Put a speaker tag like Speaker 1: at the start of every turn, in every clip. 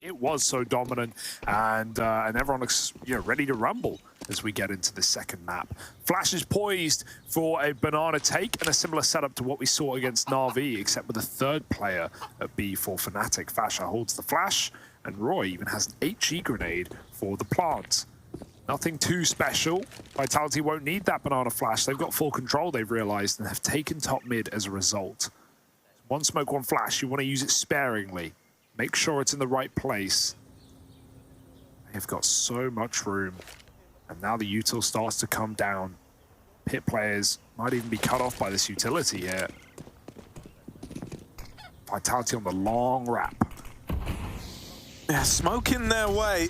Speaker 1: It was so dominant, and everyone looks ready to rumble as we get into the second map. Flash is poised for a banana take and a similar setup to what we saw against Na'Vi, except with a third player at B for FNATIC. Fasha holds the flash, and Roy even has an HE grenade for the plant. Nothing too special. Vitality won't need that banana flash. They've got full control, they've realized, and have taken top mid as a result. One smoke, one flash. You want to use it sparingly. Make sure it's in the right place. They've got so much room. And now the util starts to come down. Pit players might even be cut off by this utility here. Vitality on the long wrap.
Speaker 2: Yeah, smoke in their way.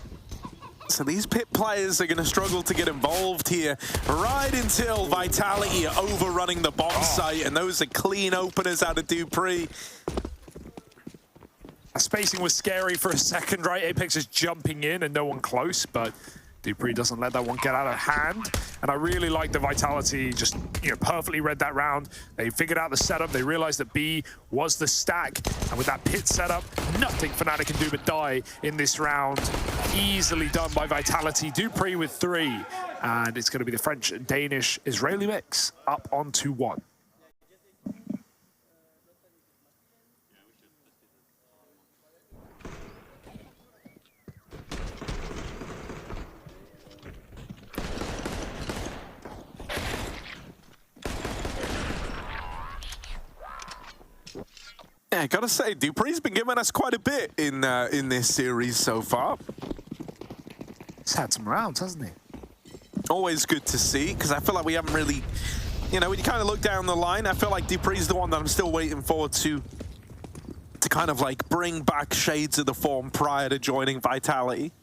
Speaker 2: So these pit players are going to struggle to get involved here right until Vitality are overrunning the bomb site, and those are clean openers out of dupreeh.
Speaker 1: Spacing was scary for a second, right? Apex is jumping in and no one close, but dupreeh doesn't let that one get out of hand. And I really like the Vitality just perfectly read that round. They figured out the setup. They realized that B was the stack. And with that pit setup, nothing FNATIC can do but die in this round. Easily done by Vitality. dupreeh with 3. And it's going to be the French, Danish, Israeli mix up on 2-1.
Speaker 2: Yeah, gotta say, dupreeh's been giving us quite a bit in this series so far.
Speaker 1: He's had some rounds, hasn't he?
Speaker 2: Always good to see, because I feel like we haven't really, when you kind of look down the line, I feel like dupreeh's the one that I'm still waiting for to kind of like bring back shades of the form prior to joining Vitality.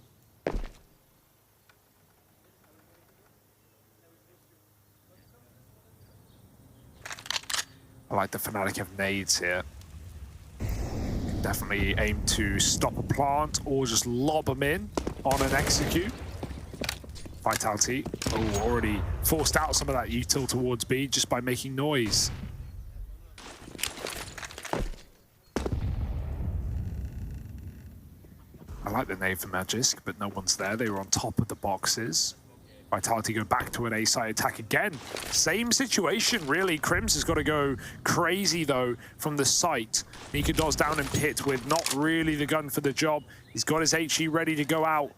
Speaker 1: I like the FNATIC have nades here. Definitely aim to stop a plant or just lob them in on an execute. Vitality already forced out some of that util towards B just by making noise. I like the nade for Magisk, but no one's there. They were on top of the boxes. Vitality go back to an A-side attack again. Same situation, really. Crims has got to go crazy, though, from the site. Nikador's down in pit with not really the gun for the job. He's got his HE ready to go out.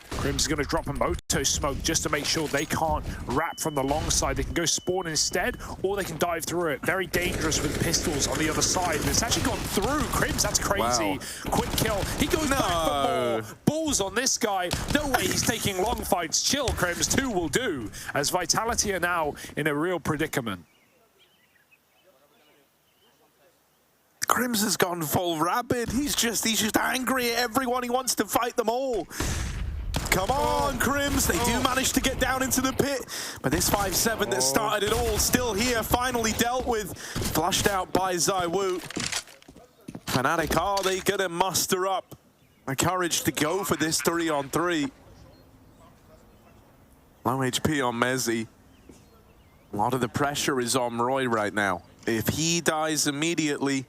Speaker 1: Crims is going to drop a moto smoke just to make sure they can't wrap from the long side. They can go spawn instead, or they can dive through it. Very dangerous with pistols on the other side. And it's actually gone through. Crims, that's crazy. Wow. Quick kill. He goes back for more. Balls on this guy. No way he's taking long fights. Chill, Crims. 2 will do. As Vitality are now in a real predicament.
Speaker 2: Crims has gone full rabid. He's just angry at everyone. He wants to fight them all. Come on, Crims. They do manage to get down into the pit. But this 5-7 that started it all still here, finally dealt with. Flushed out by ZywOo. FNATIC, are they going to muster up the courage to go for this 3-on-3? Low HP on Mezzy. A lot of the pressure is on Roy right now. If he dies immediately,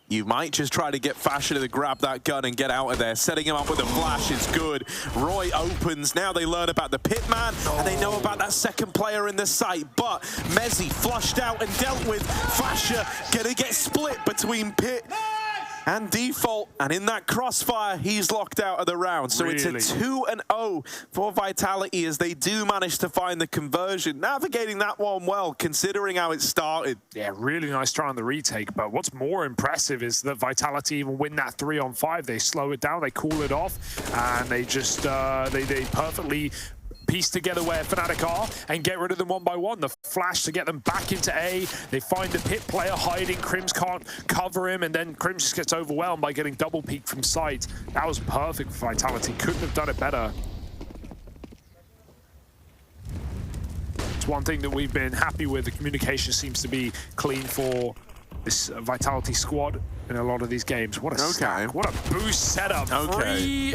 Speaker 2: you might just try to get Fasha to grab that gun and get out of there. Setting him up with a flash is good. Roy opens. Now they learn about the pitman, and they know about that second player in the site. But Mezzy flushed out and dealt with. Fasha gonna get split between pit and default. And in that crossfire, he's locked out of the round. So really? It's a 2-0 for Vitality as they do manage to find the conversion. Navigating that one well, considering how it started.
Speaker 1: Yeah, really nice try on the retake. But what's more impressive is that Vitality even win that 3-on-5. They slow it down, they cool it off, and they just, they perfectly piece together where FNATIC are and get rid of them one by one. The flash to get them back into A. They find the pit player hiding. Crims can't cover him, and then Crims just gets overwhelmed by getting double peeked from sight. That was perfect for Vitality. Couldn't have done it better. It's one thing that we've been happy with. The communication seems to be clean for this Vitality squad in a lot of these games. What a stack. What a boost setup. Free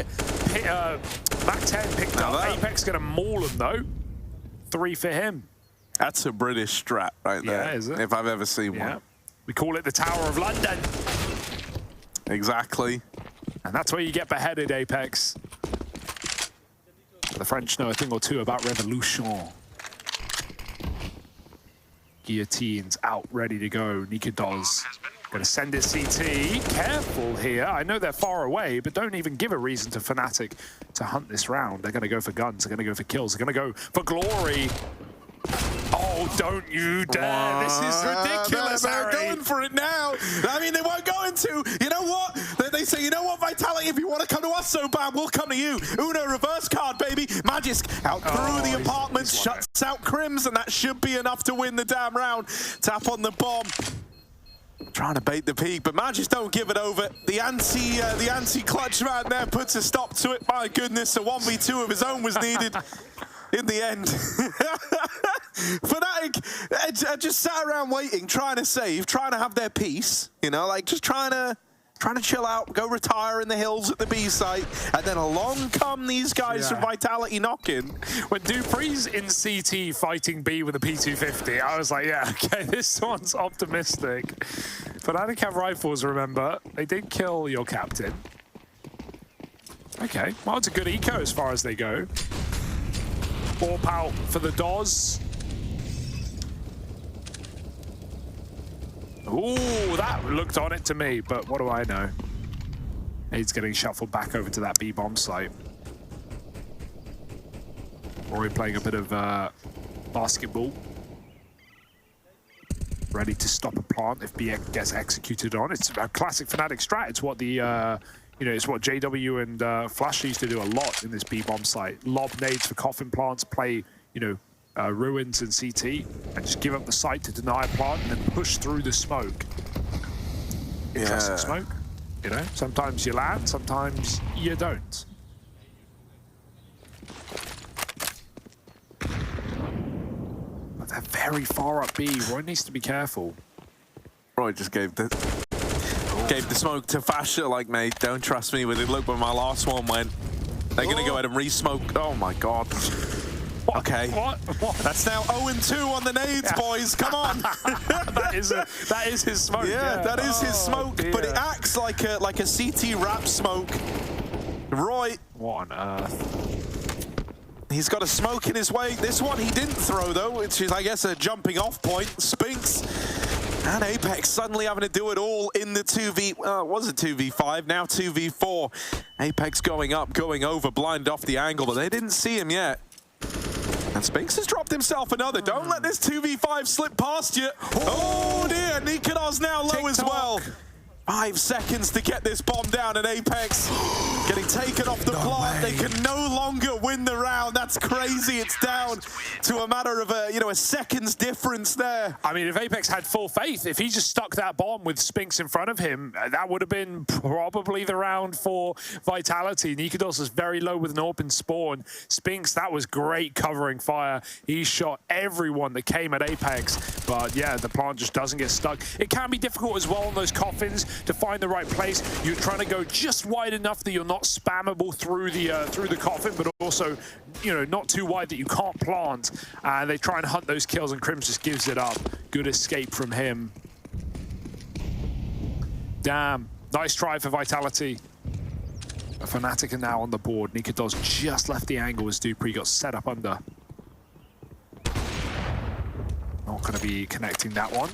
Speaker 1: Mac 10 picked up. Apex gonna maul him though. 3 for him.
Speaker 2: That's a British strat right there.
Speaker 1: Yeah, is it?
Speaker 2: If I've ever seen one.
Speaker 1: We call it the Tower of London.
Speaker 2: Exactly.
Speaker 1: And that's where you get beheaded, Apex. The French know a thing or two about revolution. Guillotines out, ready to go. Nikados gonna send it CT. Careful here. I know they're far away, but don't even give a reason to FNATIC to hunt this round. They're gonna go for guns. They're gonna go for kills. They're gonna go for glory. Oh, don't you dare. This is ridiculous,
Speaker 2: They're
Speaker 1: Harry.
Speaker 2: going for it now. I mean, they weren't going to. You know what? They say, you know what, Vitality, if you want to come to us so bad, we'll come to you. Uno reverse card, baby. Magisk out through the apartments, shuts out Crims, and that should be enough to win the damn round. Tap on the bomb. Trying to bait the peak, but Magisk don't give it over. The anti-clutch man there puts a stop to it. My goodness, a 1v2 of his own was needed. In the end, FNATIC just sat around waiting, trying to save, trying to have their peace, you know, like just trying to chill out, go retire in the hills at the B site, and then along come these guys from Vitality knocking.
Speaker 1: When Dupree's in CT fighting B with a P250, I was like, yeah, okay, this one's optimistic. FNATIC have rifles, remember. They did kill your captain. Okay, well, it's a good eco as far as they go. Warp out for the Doz. Ooh, that looked on it to me, but what do I know? He's getting shuffled back over to that B-bomb site. Rory playing a bit of basketball. Ready to stop a plant if B gets executed on. It's a classic FNATIC strat. It's what the you know, it's what JW and Flash used to do a lot in this B-bomb site. Lob nades for coffin plants, play, you know, ruins in CT, and just give up the site to deny a plant and then push through the smoke. Interesting smoke, you know? Sometimes you land, sometimes you don't. But they're very far up B. Roy needs to be careful.
Speaker 2: Roy just gave the smoke to Fasher, like, mate, don't trust me with it. Look where my last one went. They're going to go ahead and re-smoke. Oh, my God.
Speaker 1: What?
Speaker 2: Okay.
Speaker 1: What?
Speaker 2: That's now 0-2 on the nades, boys. Come on.
Speaker 1: that is his smoke.
Speaker 2: Yeah, that is his smoke,
Speaker 1: dear.
Speaker 2: but it acts like a CT wrap smoke. Roy.
Speaker 1: What on earth?
Speaker 2: He's got a smoke in his way. This one he didn't throw, though, which is, I guess, a jumping off point. Spinks. And Apex suddenly having to do it all in the 2v... Well, it was a 2v5, now 2v4. Apex going up, going over, blind off the angle, but they didn't see him yet. And Spinks has dropped himself another. Don't let this 2v5 slip past you. Oh dear, Nikados now low as well. 5 seconds to get this bomb down, and Apex getting taken off the plot. They can no longer win the round. That's crazy. It's down to a matter of a second's difference there.
Speaker 1: I mean, if Apex had full faith, if he just stuck that bomb with Spinks in front of him, that would have been probably the round for Vitality. Nikados is very low with an open spawn. Spinks, that was great covering fire. He shot everyone that came at Apex, but yeah, the plant just doesn't get stuck. It can be difficult as well on those coffins to find the right place. You're trying to go just wide enough that you're not spammable through the coffin, but also, you know, not too wide that you can't plant. And they try and hunt those kills, and Crims just gives it up. Good escape from him. Damn, nice try for Vitality. FNATIC are now on the board. Nikados just left the angle as Dupree got set up under. Not going to be connecting that one.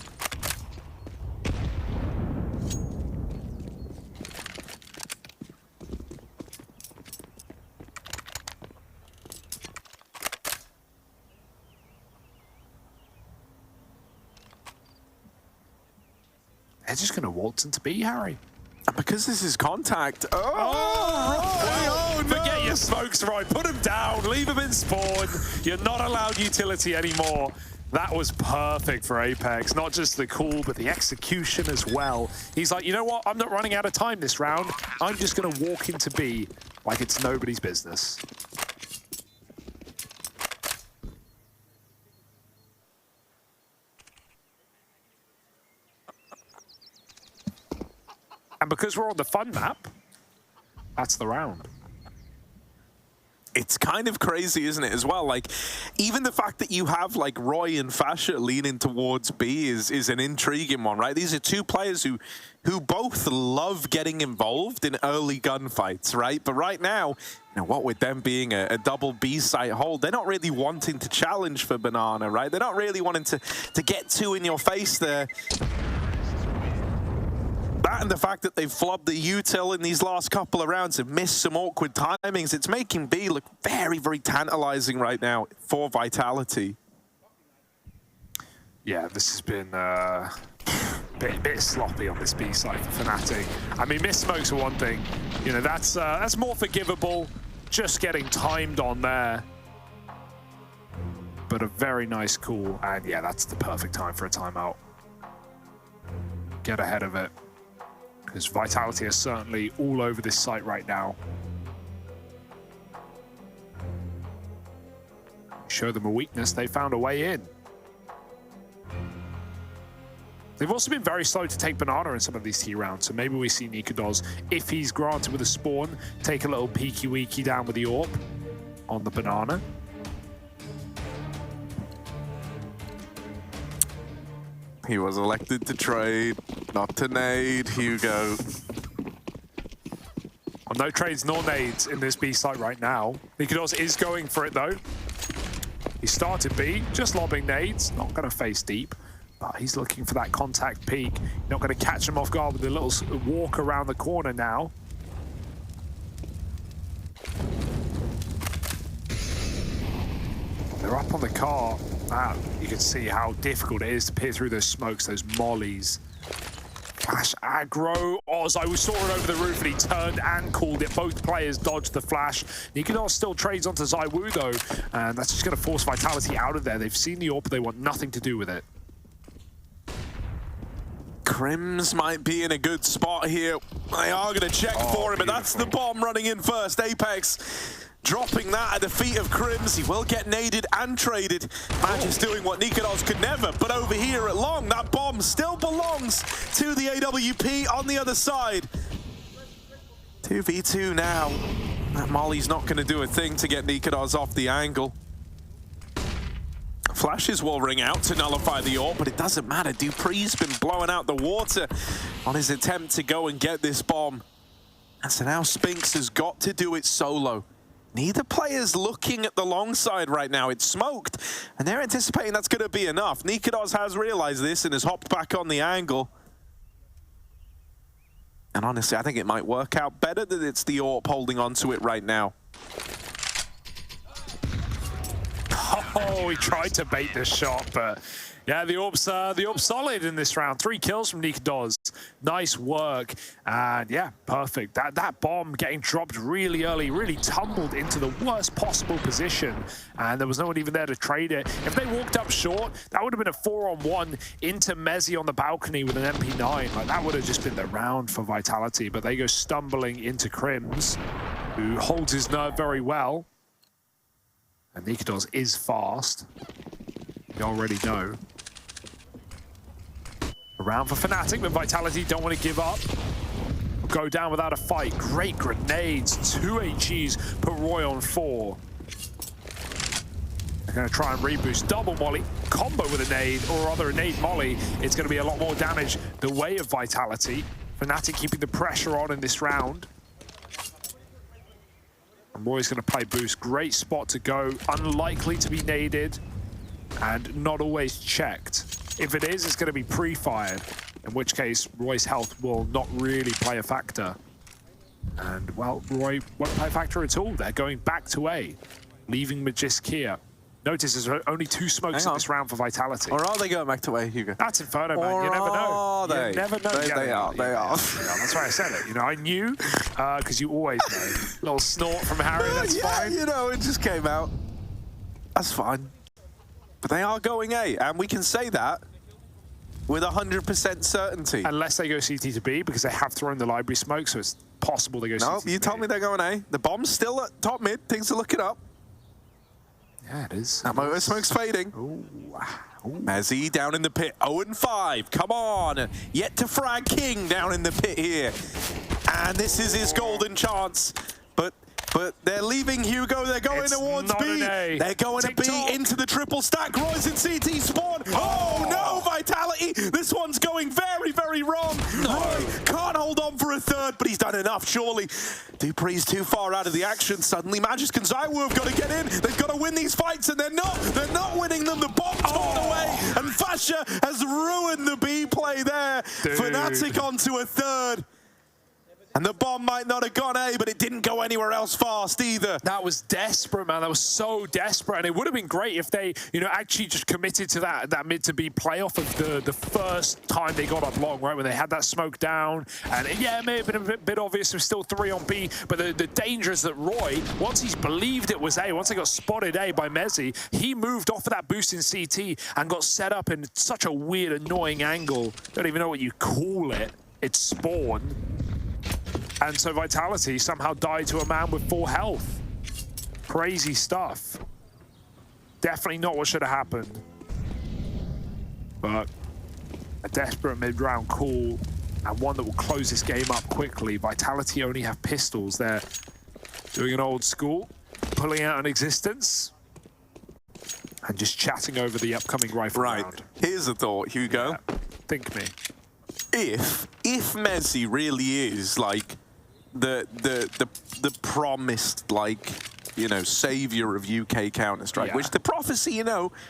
Speaker 1: They're just going to waltz into B, Harry.
Speaker 2: And because this is contact. Oh, no.
Speaker 1: Forget your smokes, Roy. Put him down. Leave him in spawn. You're not allowed utility anymore. That was perfect for Apex. Not just the call, but the execution as well. He's like, you know what? I'm not running out of time this round. I'm just going to walk into B like it's nobody's business. And because we're on the fun map, that's the round.
Speaker 2: It's kind of crazy, isn't it, as well? Like, even the fact that you have, like, Roy and Fasha leaning towards B is an intriguing one, right? These are two players who both love getting involved in early gunfights, right? But right now, you know, what with them being a double B site hold, they're not really wanting to challenge for Banana, right? They're not really wanting to get too in your face there. That and the fact that they've flubbed the util in these last couple of rounds and missed some awkward timings, it's making B look very, very tantalizing right now for Vitality.
Speaker 1: Yeah, this has been a bit sloppy on this B side for FNATIC. I mean, missed smokes are one thing. You know, that's more forgivable. Just getting timed on there. But a very nice call. And yeah, that's the perfect time for a timeout. Get ahead of it. Because Vitality are certainly all over this site right now. Show them a weakness, they found a way in. They've also been very slow to take Banana in some of these T rounds, so maybe we see Nikodos, if he's granted with a spawn, take a little peeky-weeky down with the AWP on the Banana.
Speaker 2: He was elected to trade, not to nade. Hugo.
Speaker 1: Well, no trades nor nades in this B site right now. Nikodos is going for it though. He started B, just lobbing nades, not going to face deep, but he's looking for that contact peek. Not going to catch him off guard with a little walk around the corner now. They're up on the car. You can see how difficult it is to peer through those smokes, those mollies. Flash aggro. Oz, we saw it over the roof and he turned and called it. Both players dodged the flash. Nikodos still trades onto ZywOo though, and that's just going to force Vitality out of there. They've seen the AWP, they want nothing to do with it.
Speaker 2: Crims might be in a good spot here. They are going to check for him, but that's the bomb running in first. Apex dropping that at the feet of Crims. He will get naded and traded. Match is doing what Nikodos could never, but over here at Long, that bomb still belongs to the AWP on the other side. 2v2 now. That Molly's not going to do a thing to get Nikodos off the angle. Flashes will ring out to nullify the AWP, but it doesn't matter. Dupree's been blowing out the water on his attempt to go and get this bomb. And so now Spinks has got to do it solo. Neither player's looking at the long side right now. It's smoked, and they're anticipating that's going to be enough. Nikodos has realized this and has hopped back on the angle. And honestly, I think it might work out better that it's the AWP holding on to it right now.
Speaker 1: Oh, he tried to bait this shot, but yeah, the AWP's solid in this round. 3 kills from Nikodos. Nice work, and yeah, perfect. That bomb getting dropped really early, really tumbled into the worst possible position, and there was no one even there to trade it. If they walked up short, that would have been a 4-on-1 into Mezzi on the balcony with an MP9. Like, that would have just been the round for Vitality, but they go stumbling into Crims, who holds his nerve very well. And Nikodos is fast. You already know. Around for FNATIC, but Vitality don't want to give up. Go down without a fight. Great grenades. 2 HEs, put Roy on 4. They're going to try and reboost. Double molly, combo with a nade, or rather a nade molly. It's going to be a lot more damage the way of Vitality. FNATIC keeping the pressure on in this round. And Roy's going to play boost. Great spot to go. Unlikely to be naded and not always checked. If it is, it's going to be pre-fired, in which case Roy's health will not really play a factor. And, well, Roy won't play a factor at all. They're going back to A, leaving Magisk here. Notice there's only 2 smokes in this round for Vitality.
Speaker 2: Or are they going back to A, Hugo?
Speaker 1: That's Inferno, man. You never know. You never know.
Speaker 2: They are.
Speaker 1: That's why I said it. You know, I knew, because you always know. Little snort from Harry, that's fine.
Speaker 2: You know, it just came out. That's fine. But they are going A, and we can say that with 100% certainty.
Speaker 1: Unless they go CT to B, because they have thrown the library smoke, so it's possible they go CT to B.
Speaker 2: No, you told me they're going A. The bomb's still at top mid. Things are looking up.
Speaker 1: Yeah, it is.
Speaker 2: That motor smoke's fading. Mezzi down in the pit. 0-5. Come on. Yet to frag King down in the pit here. And this is his golden chance. But But they're leaving Hugo. They're going towards B. They're going to B into the triple stack. Roy's in CT spawn. Oh no, Vitality. This one's going very, very wrong. Roy can't hold on for a third, but he's done enough, surely. Dupree's too far out of the action. Suddenly Magisk and Zywoo have got to get in. They've got to win these fights, and they're not. They're not winning them. The bomb torn away, and Fasha has ruined the B play there. FNATIC onto a third. And the bomb might not have gone A, but it didn't go anywhere else fast either.
Speaker 1: That was desperate, man. That was so desperate. And it would have been great if they, actually just committed to that mid to B playoff of the first time they got up long, right? When they had that smoke down. And yeah, it may have been a bit obvious. There's still 3 on B. But the danger is that Roy, once he's believed it was A, once they got spotted A by Mezzi, he moved off of that boost in CT and got set up in such a weird, annoying angle. Don't even know what you call it. It's spawn. And so Vitality somehow died to a man with 4 health. Crazy stuff. Definitely not what should have happened. But a desperate mid-round call, and one that will close this game up quickly. Vitality only have pistols. They're doing an old school, pulling out an existence, and just chatting over the upcoming rifle round.
Speaker 2: Here's a thought, Hugo.
Speaker 1: Yeah. Think me.
Speaker 2: If Mezzi really is like the promised, like, savior of UK Counter-Strike, which the prophecy,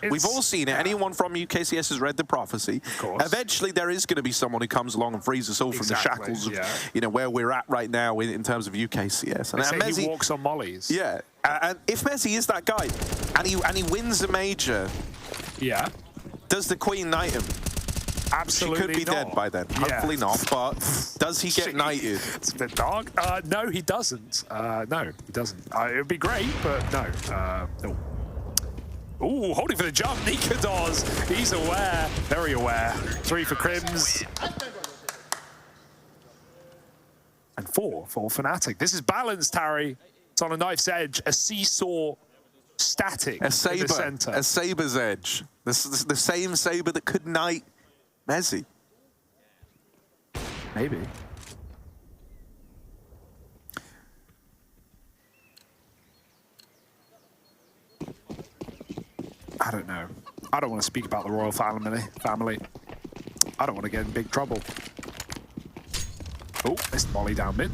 Speaker 2: we've all seen it. Anyone from UKCS has read the prophecy.
Speaker 1: Of course.
Speaker 2: Eventually, there is going to be someone who comes along and frees us all from the shackles of, where we're at right now in terms of UKCS.
Speaker 1: And Mezzi, he walks on mollies.
Speaker 2: Yeah, and if Mezzi is that guy, and he wins a major, does the Queen knight him?
Speaker 1: Absolutely
Speaker 2: She could be dead by then. Hopefully not, but does he get knighted?
Speaker 1: It's a bit dark. No, he doesn't. No, he doesn't. It would be great, but no. No. Ooh, holding for the jump. Nikados. He's aware. Very aware. 3 for Crims. And 4 for FNATIC. This is balanced, Harry. It's on a knife's edge. A seesaw static
Speaker 2: a saber,
Speaker 1: in the center.
Speaker 2: A saber's edge. The same saber that could knight Mezzi.
Speaker 1: Maybe. I don't know. I don't want to speak about the royal family. I don't want to get in big trouble. Oh, missed Molly down mid.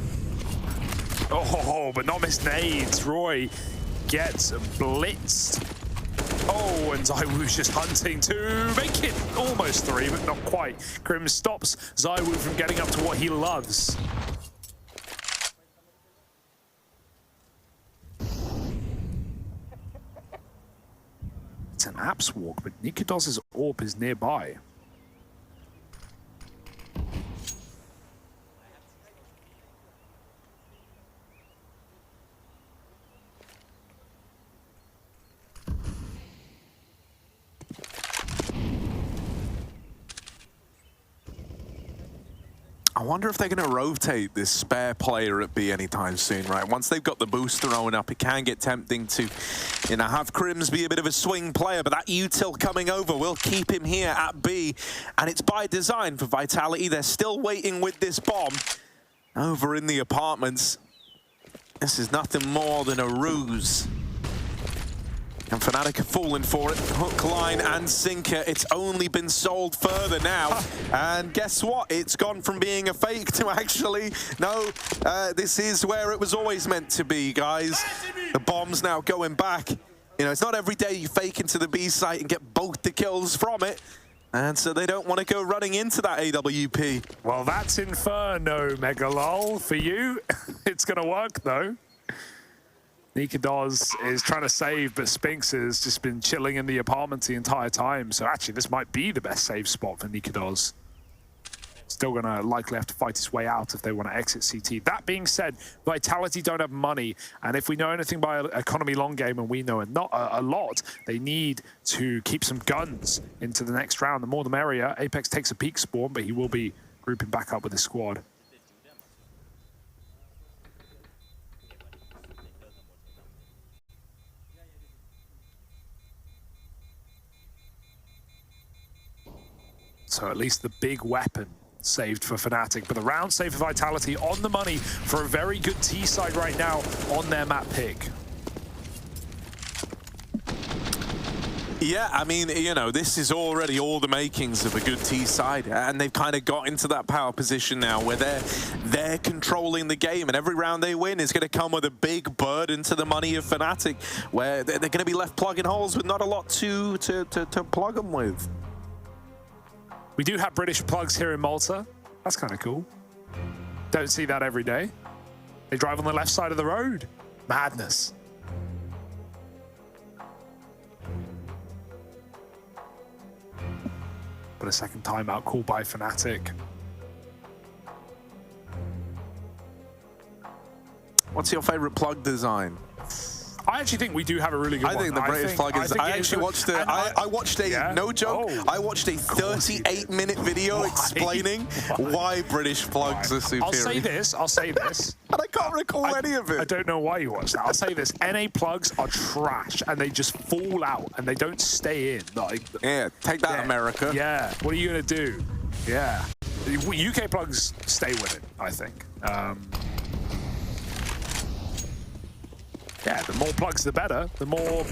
Speaker 1: Oh, but not missed nades. Roy gets blitzed. Oh, and Zywoo's just hunting to make it almost 3, but not quite. Krim stops Zywoo from getting up to what he loves. It's an apps walk, but Nikados' AWP is nearby.
Speaker 2: I wonder if they're going to rotate this spare player at B anytime soon, right? Once they've got the boost thrown up, it can get tempting to, have Crims be a bit of a swing player, but that util coming over will keep him here at B, and it's by design for Vitality. They're still waiting with this bomb over in the apartments. This is nothing more than a ruse. And FNATIC have fallen for it. Hook, line, and sinker. It's only been sold further now. And guess what? It's gone from being a fake to actually, no, this is where it was always meant to be, guys. The bomb's now going back. It's not every day you fake into the B site and get both the kills from it. And so they don't want to go running into that AWP.
Speaker 1: Well, that's Inferno, Megalol. For you, it's going to work, though. Nikados is trying to save, but Spinks has just been chilling in the apartment the entire time. So actually, this might be the best save spot for Nikados. Still going to likely have to fight his way out if they want to exit CT. That being said, Vitality don't have money. And if we know anything by economy long game, and we know not a lot, they need to keep some guns into the next round. The more the merrier. Apex takes a peek spawn, but he will be grouping back up with his squad. So at least the big weapon saved for FNATIC, but the round save for Vitality on the money for a very good T side right now on their map pick.
Speaker 2: Yeah, I mean, you know, this is already all the makings of a good T side, and they've kind of got into that power position now where they're controlling the game, and every round they win is going to come with a big burden to the money of FNATIC, where they're going to be left plugging holes with not a lot to plug them with.
Speaker 1: We do have British plugs here in Malta. That's kind of cool. Don't see that every day. They drive on the left side of the road. Madness. But a second timeout called by FNATIC.
Speaker 2: What's your favorite plug design?
Speaker 1: I actually think we do have a really good one.
Speaker 2: I think the British plug is... I actually watched a... I watched a... No joke. I watched a 38-minute video explaining why British plugs are superior.
Speaker 1: I'll say this.
Speaker 2: And I can't recall any of it.
Speaker 1: I don't know why you watched that. I'll say this. NA plugs are trash, and they just fall out, and they don't stay in. Like,
Speaker 2: yeah, take that, America.
Speaker 1: Yeah, what are you going to do? Yeah. UK plugs stay with it, I think. Yeah, the more plugs, the better. The more,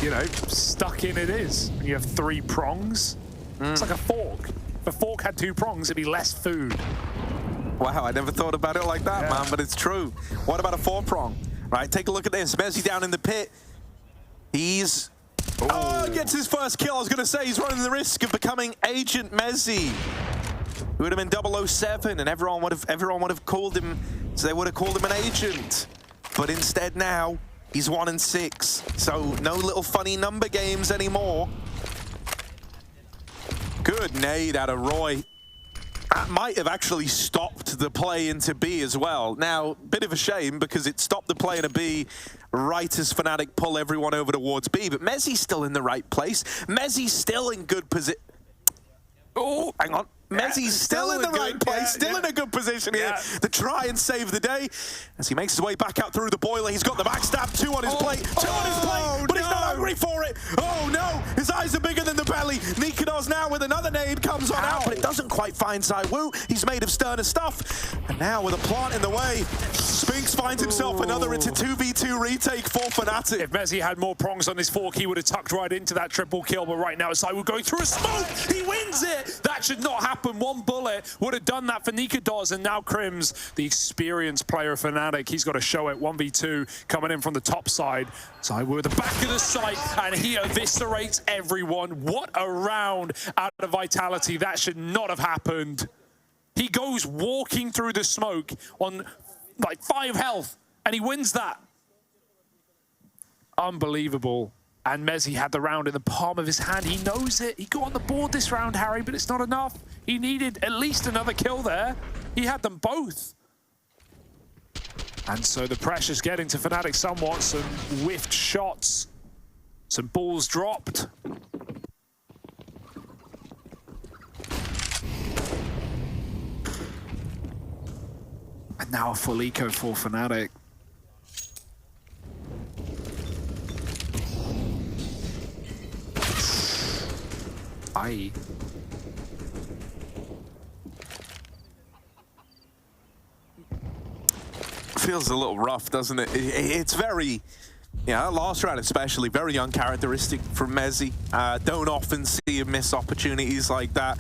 Speaker 1: you know, stuck in it is. When you have 3 prongs, it's like a fork. If a fork had 2 prongs, it'd be less food.
Speaker 2: Wow, I never thought about it like that, man, but it's true. What about a 4-prong? Right, take a look at this. Messi down in the pit. He's... Oh, gets his first kill. I was going to say he's running the risk of becoming Agent Messi. It would have been 007, and everyone would have called him... So they would have called him an agent. But instead now, he's 1-6. So no little funny number games anymore. Good nade out of Roy. That might have actually stopped the play into B as well. Now, bit of a shame because it stopped the play into B right as FNATIC pull everyone over towards B. But Messi's still in the right place. Messi's still in good position. Oh, hang on. Messi's still in the right place, still in a good position here to try and save the day. As he makes his way back out through the boiler, he's got the backstab, 2 on his plate, 2 on his plate, but he's not hungry for it. Oh no, his eyes are bigger than the belly. Nikados now with another nade comes on out, but it doesn't quite find ZywOo. He's made of sterner stuff. And now with a plant in the way, Spinks finds himself another. It's a 2v2 retake for FNATIC.
Speaker 1: If Messi had more prongs on his fork, he would have tucked right into that triple kill, but right now it's ZywOo going through a smoke. He wins it. That should not happen. One bullet would have done that for Nikados, and now Crims, the experienced player of FNATIC, he's got to show it. 1v2 coming in from the top side. ZywOo at the back of the site, and he eviscerates everyone. What a round out of Vitality. That should not have happened. He goes walking through the smoke on like 5 health, and he wins that. Unbelievable. And Messi had the round in the palm of his hand. He knows it. He got on the board this round, Harry, but it's not enough. He needed at least another kill there. He had them both. And so the pressure's getting to FNATIC somewhat. Some whiffed shots. Some balls dropped. And now a full eco for FNATIC. Aye.
Speaker 2: Feels a little rough, doesn't it? It's very, yeah, last round especially, very uncharacteristic from Messi. Don't often see him miss opportunities like that.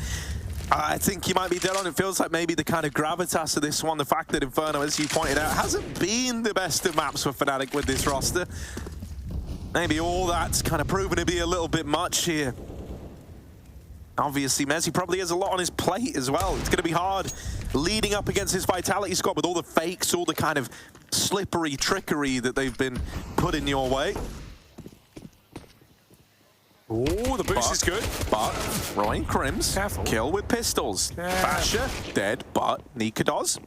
Speaker 2: I think you might be dead on. It feels like maybe the kind of gravitas of this one, the fact that Inferno, as you pointed out, hasn't been the best of maps for FNATIC with this roster. Maybe all that's kind of proven to be a little bit much here. Obviously, Messi probably has a lot on his plate as well. It's going to be hard leading up against his Vitality squad with all the fakes, all the kind of slippery trickery that they've been putting your way.
Speaker 1: Oh, the boost is good.
Speaker 2: But Roy Crims,
Speaker 1: careful.
Speaker 2: Kill with pistols. Basher, dead, but Nikados,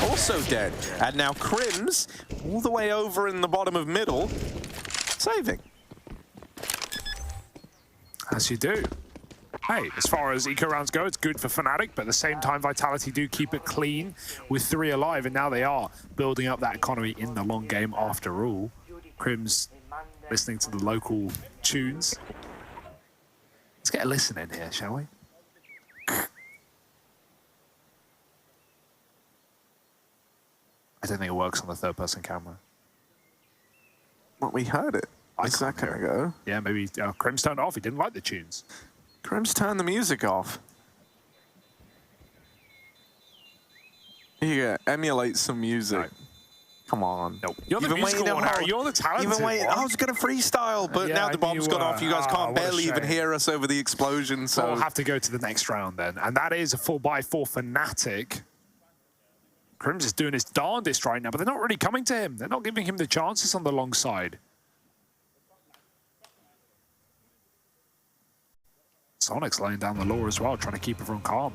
Speaker 2: also dead. And now Crims, all the way over in the bottom of middle, saving.
Speaker 1: As you do. Hey, as far as eco rounds go, it's good for FNATIC, but at the same time, Vitality do keep it clean with 3 alive, and now they are building up that economy in the long game after all. Crims listening to the local tunes. Let's get a listen in here, shall we? I don't think it works on the third-person camera.
Speaker 2: Well, we heard it a second ago.
Speaker 1: Yeah, maybe Crim's turned it off. He didn't like the tunes.
Speaker 2: Crim's turned the music off. Here, emulate some music.
Speaker 1: Right.
Speaker 2: Come on.
Speaker 1: Nope. You're the musical one, Harry. You're the talented
Speaker 2: Even waiting.
Speaker 1: one.
Speaker 2: I was going to freestyle, but
Speaker 1: Yeah,
Speaker 2: now the bomb's gone off. You guys can't barely even
Speaker 1: shame.
Speaker 2: hear us over the explosion. So
Speaker 1: we'll have to go to the next round then. And that is a 4x4 FNATIC. Crim's is doing his darndest right now, but they're not really coming to him. They're not giving him the chances on the long side. Sonic's laying down the law as well, trying to keep everyone calm.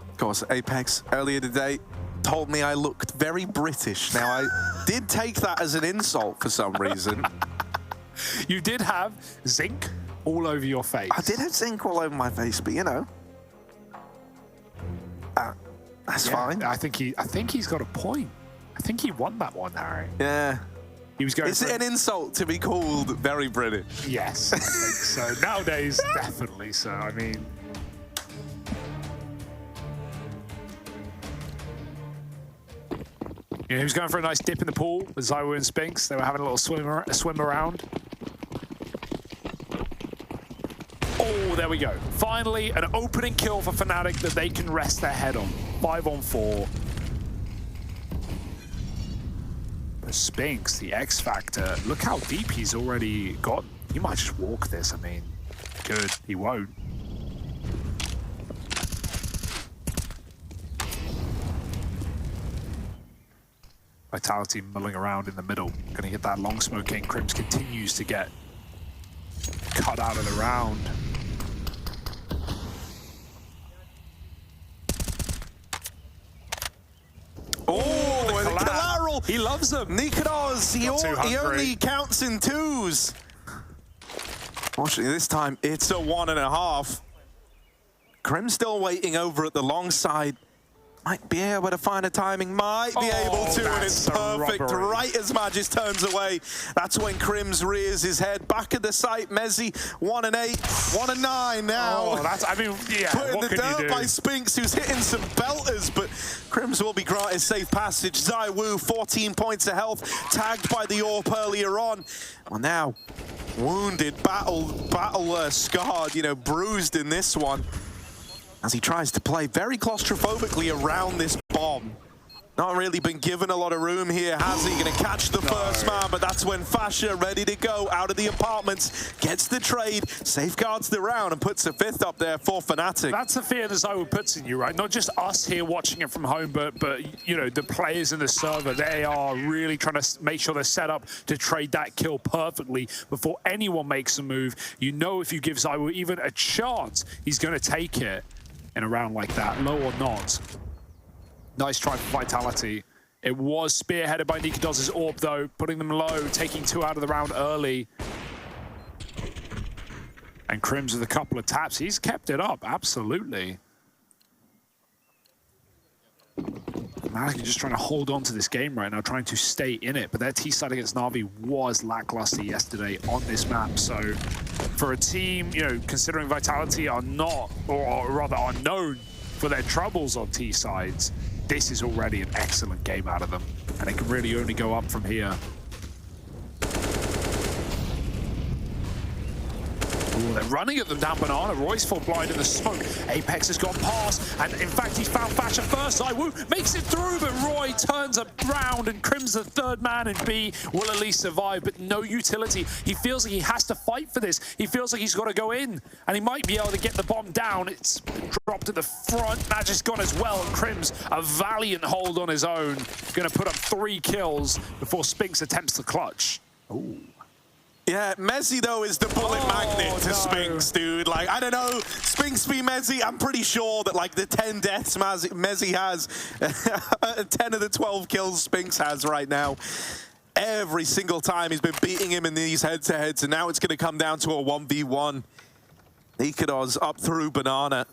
Speaker 2: Of course, Apex earlier today told me I looked very British. Now, I did take that as an insult for some reason.
Speaker 1: You did have zinc all over your face.
Speaker 2: I did have zinc all over my face, but you know, that's fine.
Speaker 1: I think he's got a point. I think he won that one, Harry.
Speaker 2: Yeah.
Speaker 1: He was going.
Speaker 2: Is it an insult to be called very British?
Speaker 1: Yes, I think so. Nowadays, definitely so. I mean. You know, he was going for a nice dip in the pool with Zywo and Spinks. They were having a little swim around. Oh, there we go. Finally, an opening kill for FNATIC that they can rest their head on. 5 on 4. But Spinks, the X Factor, look how deep he's already got. He might just walk this. I mean, good. He won't. Vitality mulling around in the middle. Gonna get that long smoke in. Crims continues to get cut out of the round.
Speaker 2: Oh, the collateral!
Speaker 1: He loves them.
Speaker 2: Nikodos, he only counts in twos. Fortunately, this time it's a 1.5. Crim still waiting over at the long side. Might be able to find a timing, might be able to, and it's perfect right as Magis turns away. That's when Crims rears his head back at the site. Mezzi, 1-8, 1-9 now.
Speaker 1: Oh, that's, I mean, yeah,
Speaker 2: put in the dirt by Spinks, who's hitting some belters, but Crims will be granted safe passage. Zywu, 14 points of health, tagged by the AWP earlier on. Well, now, wounded, battle scarred, you know, bruised in this one, as he tries to play very claustrophobically around this bomb. Not really been given a lot of room here, has he? Gonna catch the first man, but that's when Fasha, ready to go out of the apartments, gets the trade, safeguards the round, and puts a 5th up there for FNATIC.
Speaker 1: That's the fear that Zywo puts in you, right? Not just us here watching it from home, but you know, the players in the server, they are really trying to make sure they're set up to trade that kill perfectly before anyone makes a move. You know, if you give Zywo even a chance, he's gonna take it in a round like that, low or not. Nice try for Vitality. It was spearheaded by Nikodos' AWP though, putting them low, taking 2 out of the round early. And Crims with a couple of taps. He's kept it up, absolutely. FNATIC just trying to hold on to this game right now, trying to stay in it. But their T-side against Na'Vi was lackluster yesterday on this map. So for a team, you know, considering Vitality are not, or rather are known for their troubles on T-sides, this is already an excellent game out of them. And it can really only go up from here. Ooh, they're running at them down Banana. Roy's full blind in the smoke. Apex has gone past, and in fact, he's found Fasha first. Zywu makes it through, but Roy turns around, and Crim's the 3rd man, and B will at least survive, but no utility. He feels like he has to fight for this. He feels like he's got to go in, and he might be able to get the bomb down. It's dropped at the front. Magic's gone as well, and Crim's a valiant hold on his own. Going to put up 3 kills before Spinks attempts the clutch. Ooh.
Speaker 2: Yeah, Mezzi, though, is the bullet magnet to Spinks, dude. Like, I don't know, Spinks v Mezzi, I'm pretty sure that, like, the 10 deaths Mezzi has, 10 of the 12 kills Spinks has right now. Every single time he's been beating him in these head-to-heads, and now it's going to come down to a 1v1. Nikodos up through Banana.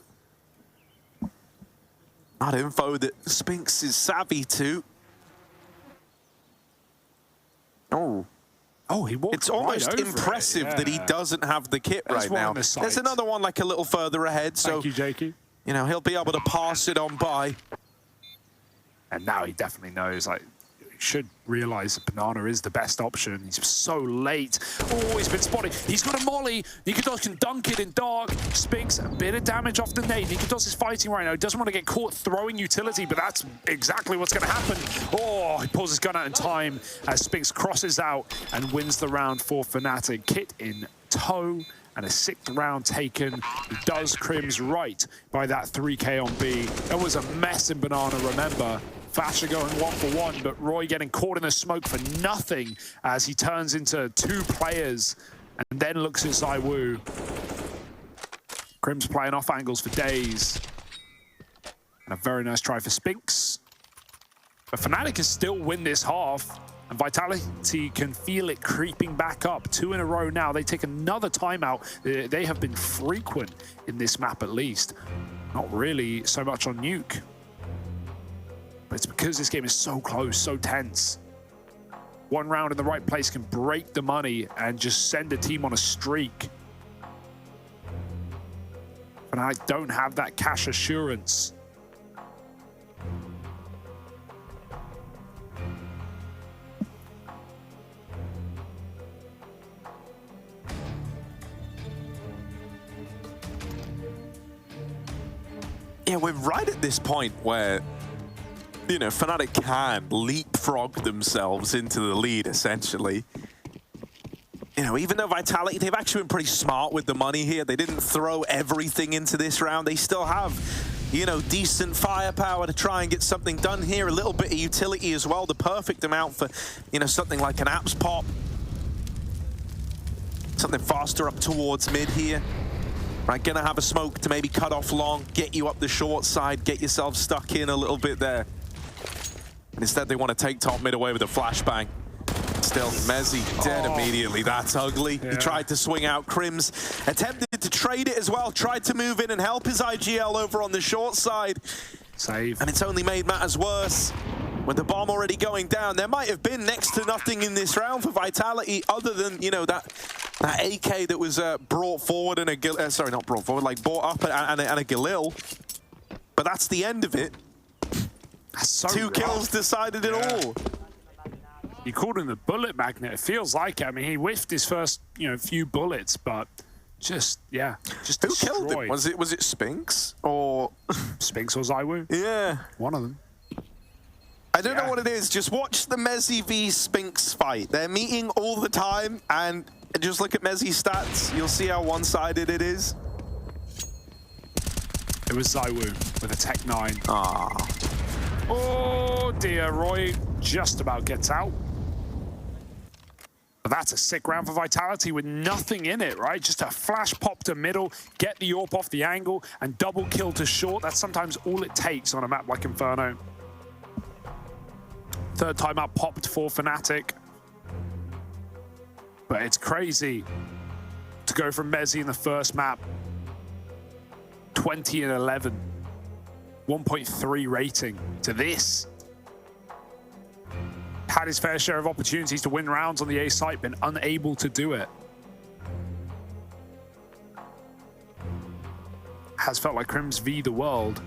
Speaker 2: Not info that Spinks is savvy to. Oh, he walked. It's almost right impressive that he doesn't have the kit right now. There's another one like a little further ahead, so
Speaker 1: thank you, Jakey.
Speaker 2: You know, he'll be able to pass it on by.
Speaker 1: And now he definitely knows, like, should realize that Banana is the best option. He's so late. Oh, he's been spotted. He's got a molly. Nikodos can dunk it in dark. Spinks, a bit of damage off the nade. Nikodos is fighting right now. He doesn't want to get caught throwing utility, but that's exactly what's going to happen. Oh, he pulls his gun out in time as Spinks crosses out and wins the round for FNATIC. Kit in tow and a 6th round taken. He does Crims right by that 3K on B. That was a mess in Banana, remember. Fasher going 1-for-1, but Roy getting caught in the smoke for nothing as he turns into 2 players and then looks at ZywOo. Crims playing off angles for days. And a very nice try for Spinks. But FNATIC can still win this half, and Vitality can feel it creeping back up. 2 in a row now. They take another timeout. They have been frequent in this map at least. Not really so much on Nuke. But it's because this game is so close, so tense. 1 round in the right place can break the money and just send a team on a streak. But I don't have that cash assurance.
Speaker 2: Yeah, we're right at this point where, you know, FNATIC can leapfrog themselves into the lead, essentially. You know, even though Vitality, they've actually been pretty smart with the money here. They didn't throw everything into this round. They still have, you know, decent firepower to try and get something done here. A little bit of utility as well. The perfect amount for, you know, something like an apps pop. Something faster up towards mid here. Right, gonna have a smoke to maybe cut off long, get you up the short side, get yourself stuck in a little bit there. And instead they want to take top mid away with a flashbang. Still, Mezzy dead immediately. That's ugly. Yeah. He tried to swing out. Crims attempted to trade it as well, tried to move in and help his IGL over on the short side.
Speaker 1: Save.
Speaker 2: And it's only made matters worse. With the bomb already going down, there might have been next to nothing in this round for Vitality other than, you know, that AK that was brought forward and a sorry, not brought forward, like brought up and a Galil. But that's the end of it.
Speaker 1: That's so
Speaker 2: 2
Speaker 1: rough.
Speaker 2: Kills decided it all.
Speaker 1: You called him the bullet magnet. It feels like it. I mean, he whiffed his first, you know, few bullets, but just, yeah, just
Speaker 2: Who
Speaker 1: destroyed.
Speaker 2: killed him? Was it Spinks or
Speaker 1: Spinks or ZywOo?
Speaker 2: Yeah,
Speaker 1: one of them.
Speaker 2: I don't know what it is. Just watch the Mezzy v Spinks fight. They're meeting all the time, and just look at Mezzy's stats. You'll see how one-sided it is.
Speaker 1: It was ZywOo with a Tech 9.
Speaker 2: Ah.
Speaker 1: Oh dear, Roy just about gets out. But that's a sick round for Vitality with nothing in it, right? Just a flash pop to middle, get the AWP off the angle, and double kill to short. That's sometimes all it takes on a map like Inferno. 3rd timeout popped for FNATIC. But it's crazy to go from Mezzy in the first map, 20 and 11, 1.3 rating, to this. Had his fair share of opportunities to win rounds on the A site, been unable to do it. Has felt like Crims v the world.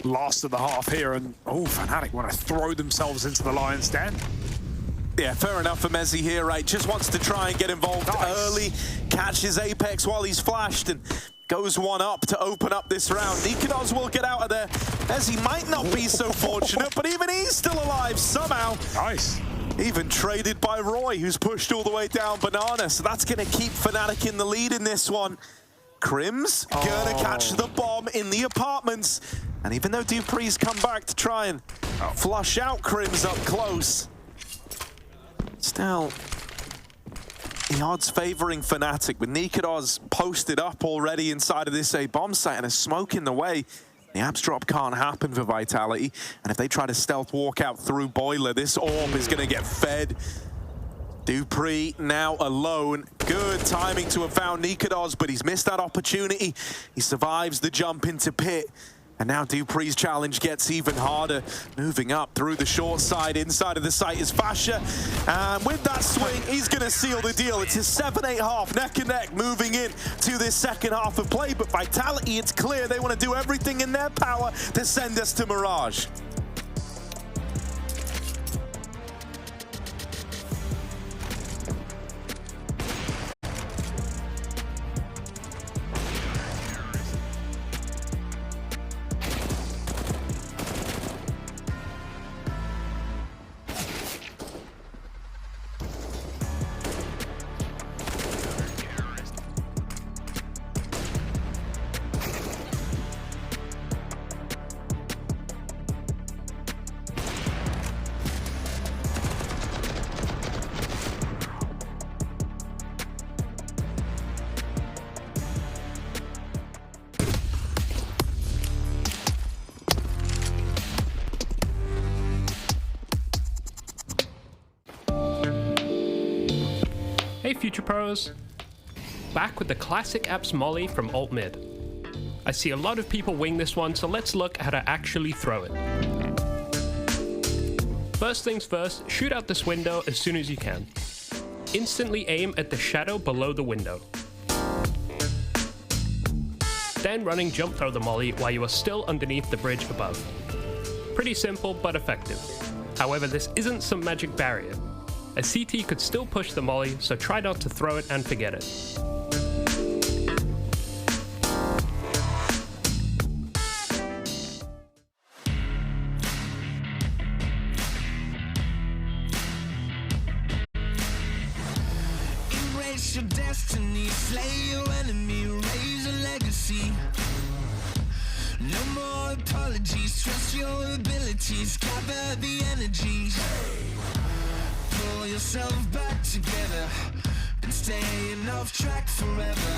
Speaker 1: Last of the half here, and oh, FNATIC want to throw themselves into the lion's den.
Speaker 2: Yeah, fair enough for Mezzy here, right? Just wants to try and get involved early, catches Apex while he's flashed, and goes 1 up to open up this round. Nikodos will get out of there. Mezzy might not be so fortunate, but even he's still alive somehow.
Speaker 1: Nice.
Speaker 2: Even traded by Roy, who's pushed all the way down Banana, so that's going to keep FNATIC in the lead in this one. Crims gonna catch the bomb in the apartments. And even though Dupree's come back to try and flush out Crims up close, still, the odds favoring FNATIC with Nikodos posted up already inside of this A bomb site and a smoke in the way. The abs drop can't happen for Vitality. And if they try to stealth walk out through Boiler, this AWP is gonna get fed Dupree now alone. Good timing to have found Nikodos, but he's missed that opportunity. He survives the jump into pit. And now Dupree's challenge gets even harder. Moving up through the short side, inside of the site is Fasha. And with that swing, he's going to seal the deal. It's his 7-8 half, neck and neck, moving in to this second half of play. But Vitality, it's clear they want to do everything in their power to send us to Mirage.
Speaker 3: Hey Future Pros! Back with the classic apps molly from alt mid. I see a lot of people wing this one, so let's look how to actually throw it. First things first, shoot out this window as soon as you can. Instantly aim at the shadow below the window. Then running jump throw the molly while you are still underneath the bridge above. Pretty simple but effective. However, this isn't some magic barrier. A CT could still push the molly, so try not to throw it and forget it.
Speaker 4: Embrace your destiny, slay your enemy, raise a legacy. No more apologies, trust your abilities, gather the energies. Pull yourself back together, been staying off track forever.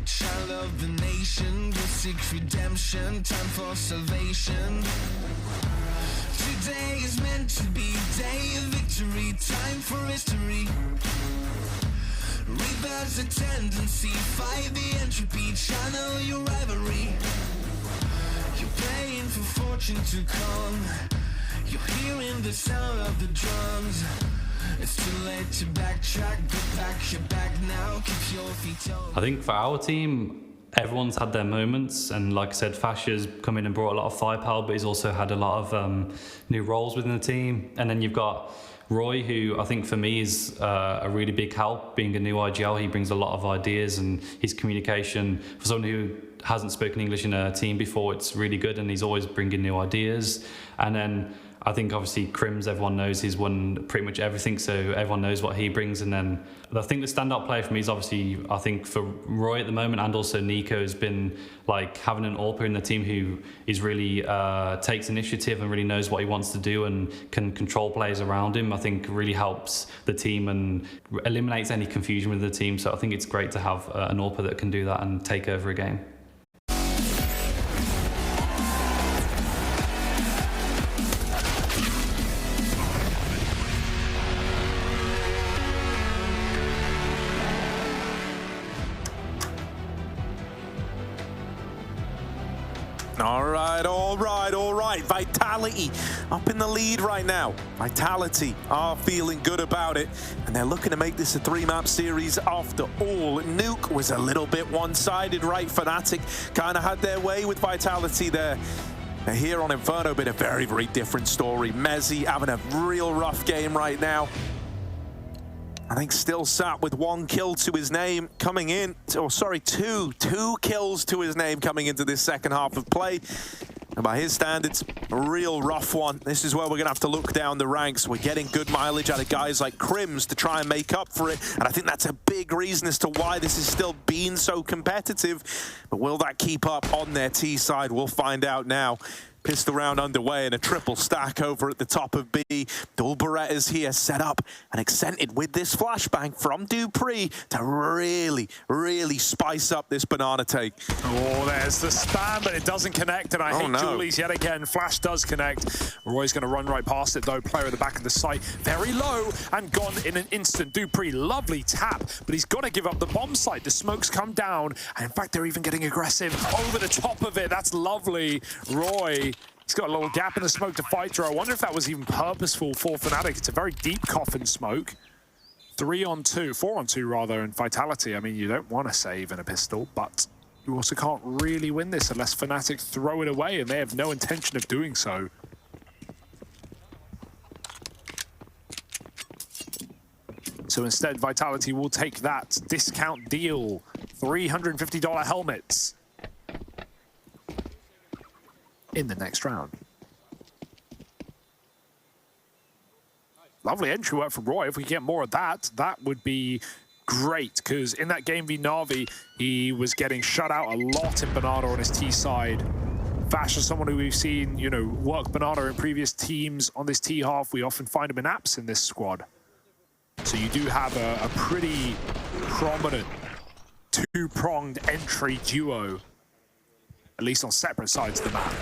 Speaker 4: Child of the nation, go seek redemption, time for salvation. Today is meant to be day of victory, time for history. Reverse the tendency, fight the entropy, channel your rivalry. You're praying for fortune to come, you're hearing the sound of the drums. It's too late to backtrack, go back, you're back now, keep your feet on.
Speaker 5: I think for our team, everyone's had their moments, and like I said, Fasha's come in and brought a lot of firepower, but he's also had a lot of new roles within the team. And then you've got Roy, who I think for me is a really big help. Being a new IGL, he brings a lot of ideas, and his communication, for someone who hasn't spoken English in a team before, it's really good, and he's always bringing new ideas. And then I think obviously Crims, everyone knows he's won pretty much everything, so everyone knows what he brings. And then I think the standout player for me is obviously, I think for Roy at the moment, and also Nico, has been like having an AWPer in the team who is really takes initiative and really knows what he wants to do and can control players around him. I think really helps the team and eliminates any confusion with the team. So I think it's great to have an AWPer that can do that and take over a game.
Speaker 2: All right. Vitality up in the lead right now. Vitality are feeling good about it, and they're looking to make this a 3-map series after all. Nuke was a little bit one-sided, right? FNATIC kind of had their way with Vitality there. Now here on Inferno, been a very, very different story. Mezzi having a real rough game right now. I think still sat with 1 kill to his name coming in, or sorry, two kills to his name coming into this second half of play. And by his standards, a real rough one. This is where we're gonna have to look down the ranks. We're getting good mileage out of guys like Crims to try and make up for it. And I think that's a big reason as to why this is still being so competitive. But will that keep up on their T side? We'll find out now. Pistol round underway and a triple stack over at the top of B. Dual Berettas here set up and accented with this flashbang from dupreeh to really, really spice up this banana take.
Speaker 1: Oh, there's the spam, but it doesn't connect, and I hate Julies yet again. Flash does connect. Roy's going to run right past it, though. Player at the back of the site, very low and gone in an instant. dupreeh, lovely tap, but he's got to give up the bomb site. The smokes come down, and in fact, they're even getting aggressive over the top of it. That's lovely. Roy, he's got a little gap in the smoke to fight through. I wonder if that was even purposeful for FNATIC. It's a very deep coffin smoke. 3-on-2, 4-on-2 rather, in Vitality. I mean, you don't want to save in a pistol, but you also can't really win this unless FNATIC throw it away, and they have no intention of doing so. So instead, Vitality will take that discount deal. $350 helmets in the next round. Lovely entry work from Roy. If we get more of that, that would be great, because in that game v Na'Vi, he was getting shut out a lot in Banana on his T side. Fash is someone who we've seen, you know, work Banana in previous teams on this T half. We often find him in apps in this squad. So you do have a pretty prominent two-pronged entry duo, at least on separate sides of the map.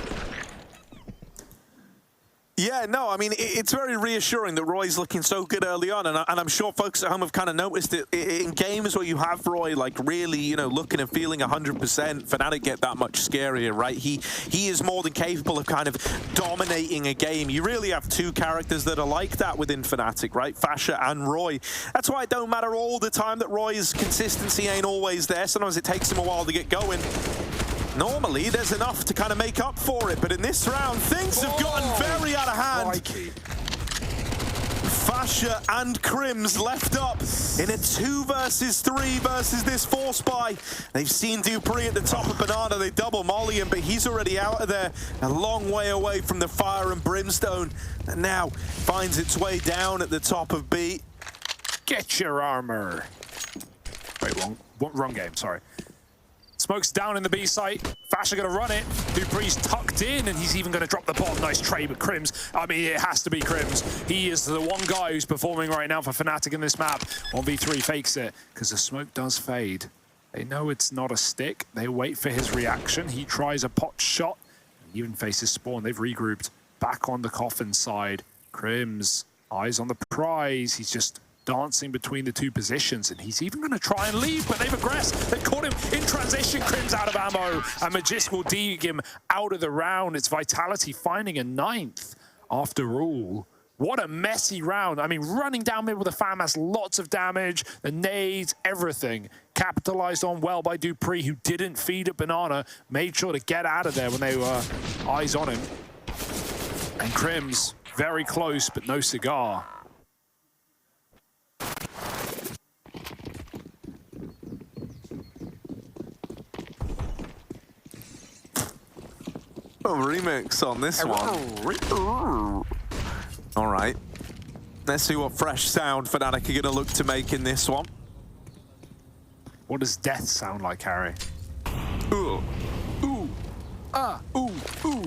Speaker 2: Yeah, no, I mean, it's very reassuring that Roy's looking so good early on, and I'm sure folks at home have kind of noticed it in games where you have Roy, like, really, you know, looking and feeling 100%, FNATIC get that much scarier, right? He is more than capable of kind of dominating a game. You really have two characters that are like that within FNATIC, right? Fasha and Roy. That's why it don't matter all the time that Roy's consistency ain't always there. Sometimes it takes him a while to get going. Normally, there's enough to kind of make up for it, but in this round, things have gotten very out of hand.
Speaker 1: Crikey.
Speaker 2: Fasha and Crims left up in a 2 versus 3 versus this Force Buy. They've seen dupreeh at the top of Banana. They double molly him, but he's already out of there, a long way away from the fire and brimstone, and now finds its way down at the top of B.
Speaker 1: Get your armor. Wait, wrong game, sorry. Smoke's down in the B site. Fasha gonna run it. dupreeh's tucked in, and he's even gonna drop the bomb. Nice trade with Crims. I mean, it has to be Crims. He is the one guy who's performing right now for FNATIC in this map. 1v3 fakes it, because the smoke does fade. They know it's not a stick. They wait for his reaction. He tries a pot shot, and even faces spawn. They've regrouped back on the coffin side. Crims, eyes on the prize. He's just dancing between the two positions, and he's even going to try and leave, but they've aggressed. They caught him in transition. Crims out of ammo, and Magisk will dig him out of the round. It's Vitality finding a 9th after all. What a messy round. I mean, running down mid with a FAMAS, lots of damage, the nades, everything. Capitalized on well by dupreeh, who didn't feed at Banana, made sure to get out of there when they were eyes on him. And Crims, very close, but no cigar.
Speaker 2: Oh, remix on this one. All right. Let's see what fresh sound FNATIC are going to look to make in this one.
Speaker 1: What does death sound like, Harry?
Speaker 2: Ooh. Ooh. Ah. Ooh. Ooh.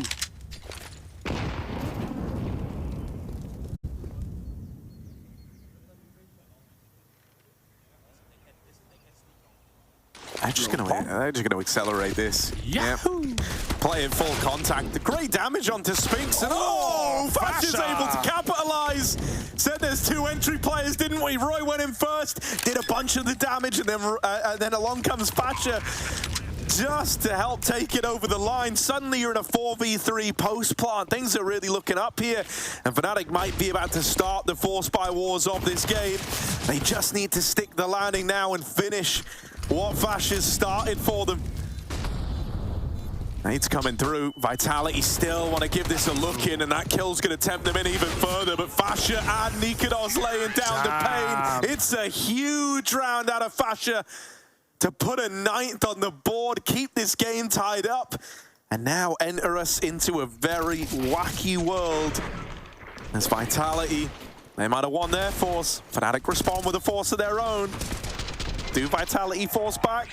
Speaker 2: They're just going to accelerate this.
Speaker 1: Yahoo!
Speaker 2: Yep. Play in full contact. The great damage onto Spinks. And Fash is able to capitalize. Said there's 2 entry players, didn't we? Roy went in first, did a bunch of the damage, and then along comes Fasha just to help take it over the line. Suddenly you're in a 4v3 post-plant. Things are really looking up here, and FNATIC might be about to start the Force Buy wars of this game. They just need to stick the landing now and finish what Fash has started for them. Nate's coming through. Vitality still want to give this a look in, and that kill's going to tempt them in even further. But Fasha and Nikodos laying down the pain. It's a huge round out of Fasha to put a 9th on the board, keep this game tied up, and now enter us into a very wacky world. As Vitality, they might have won their force. FNATIC respond with a force of their own. Do Vitality force back?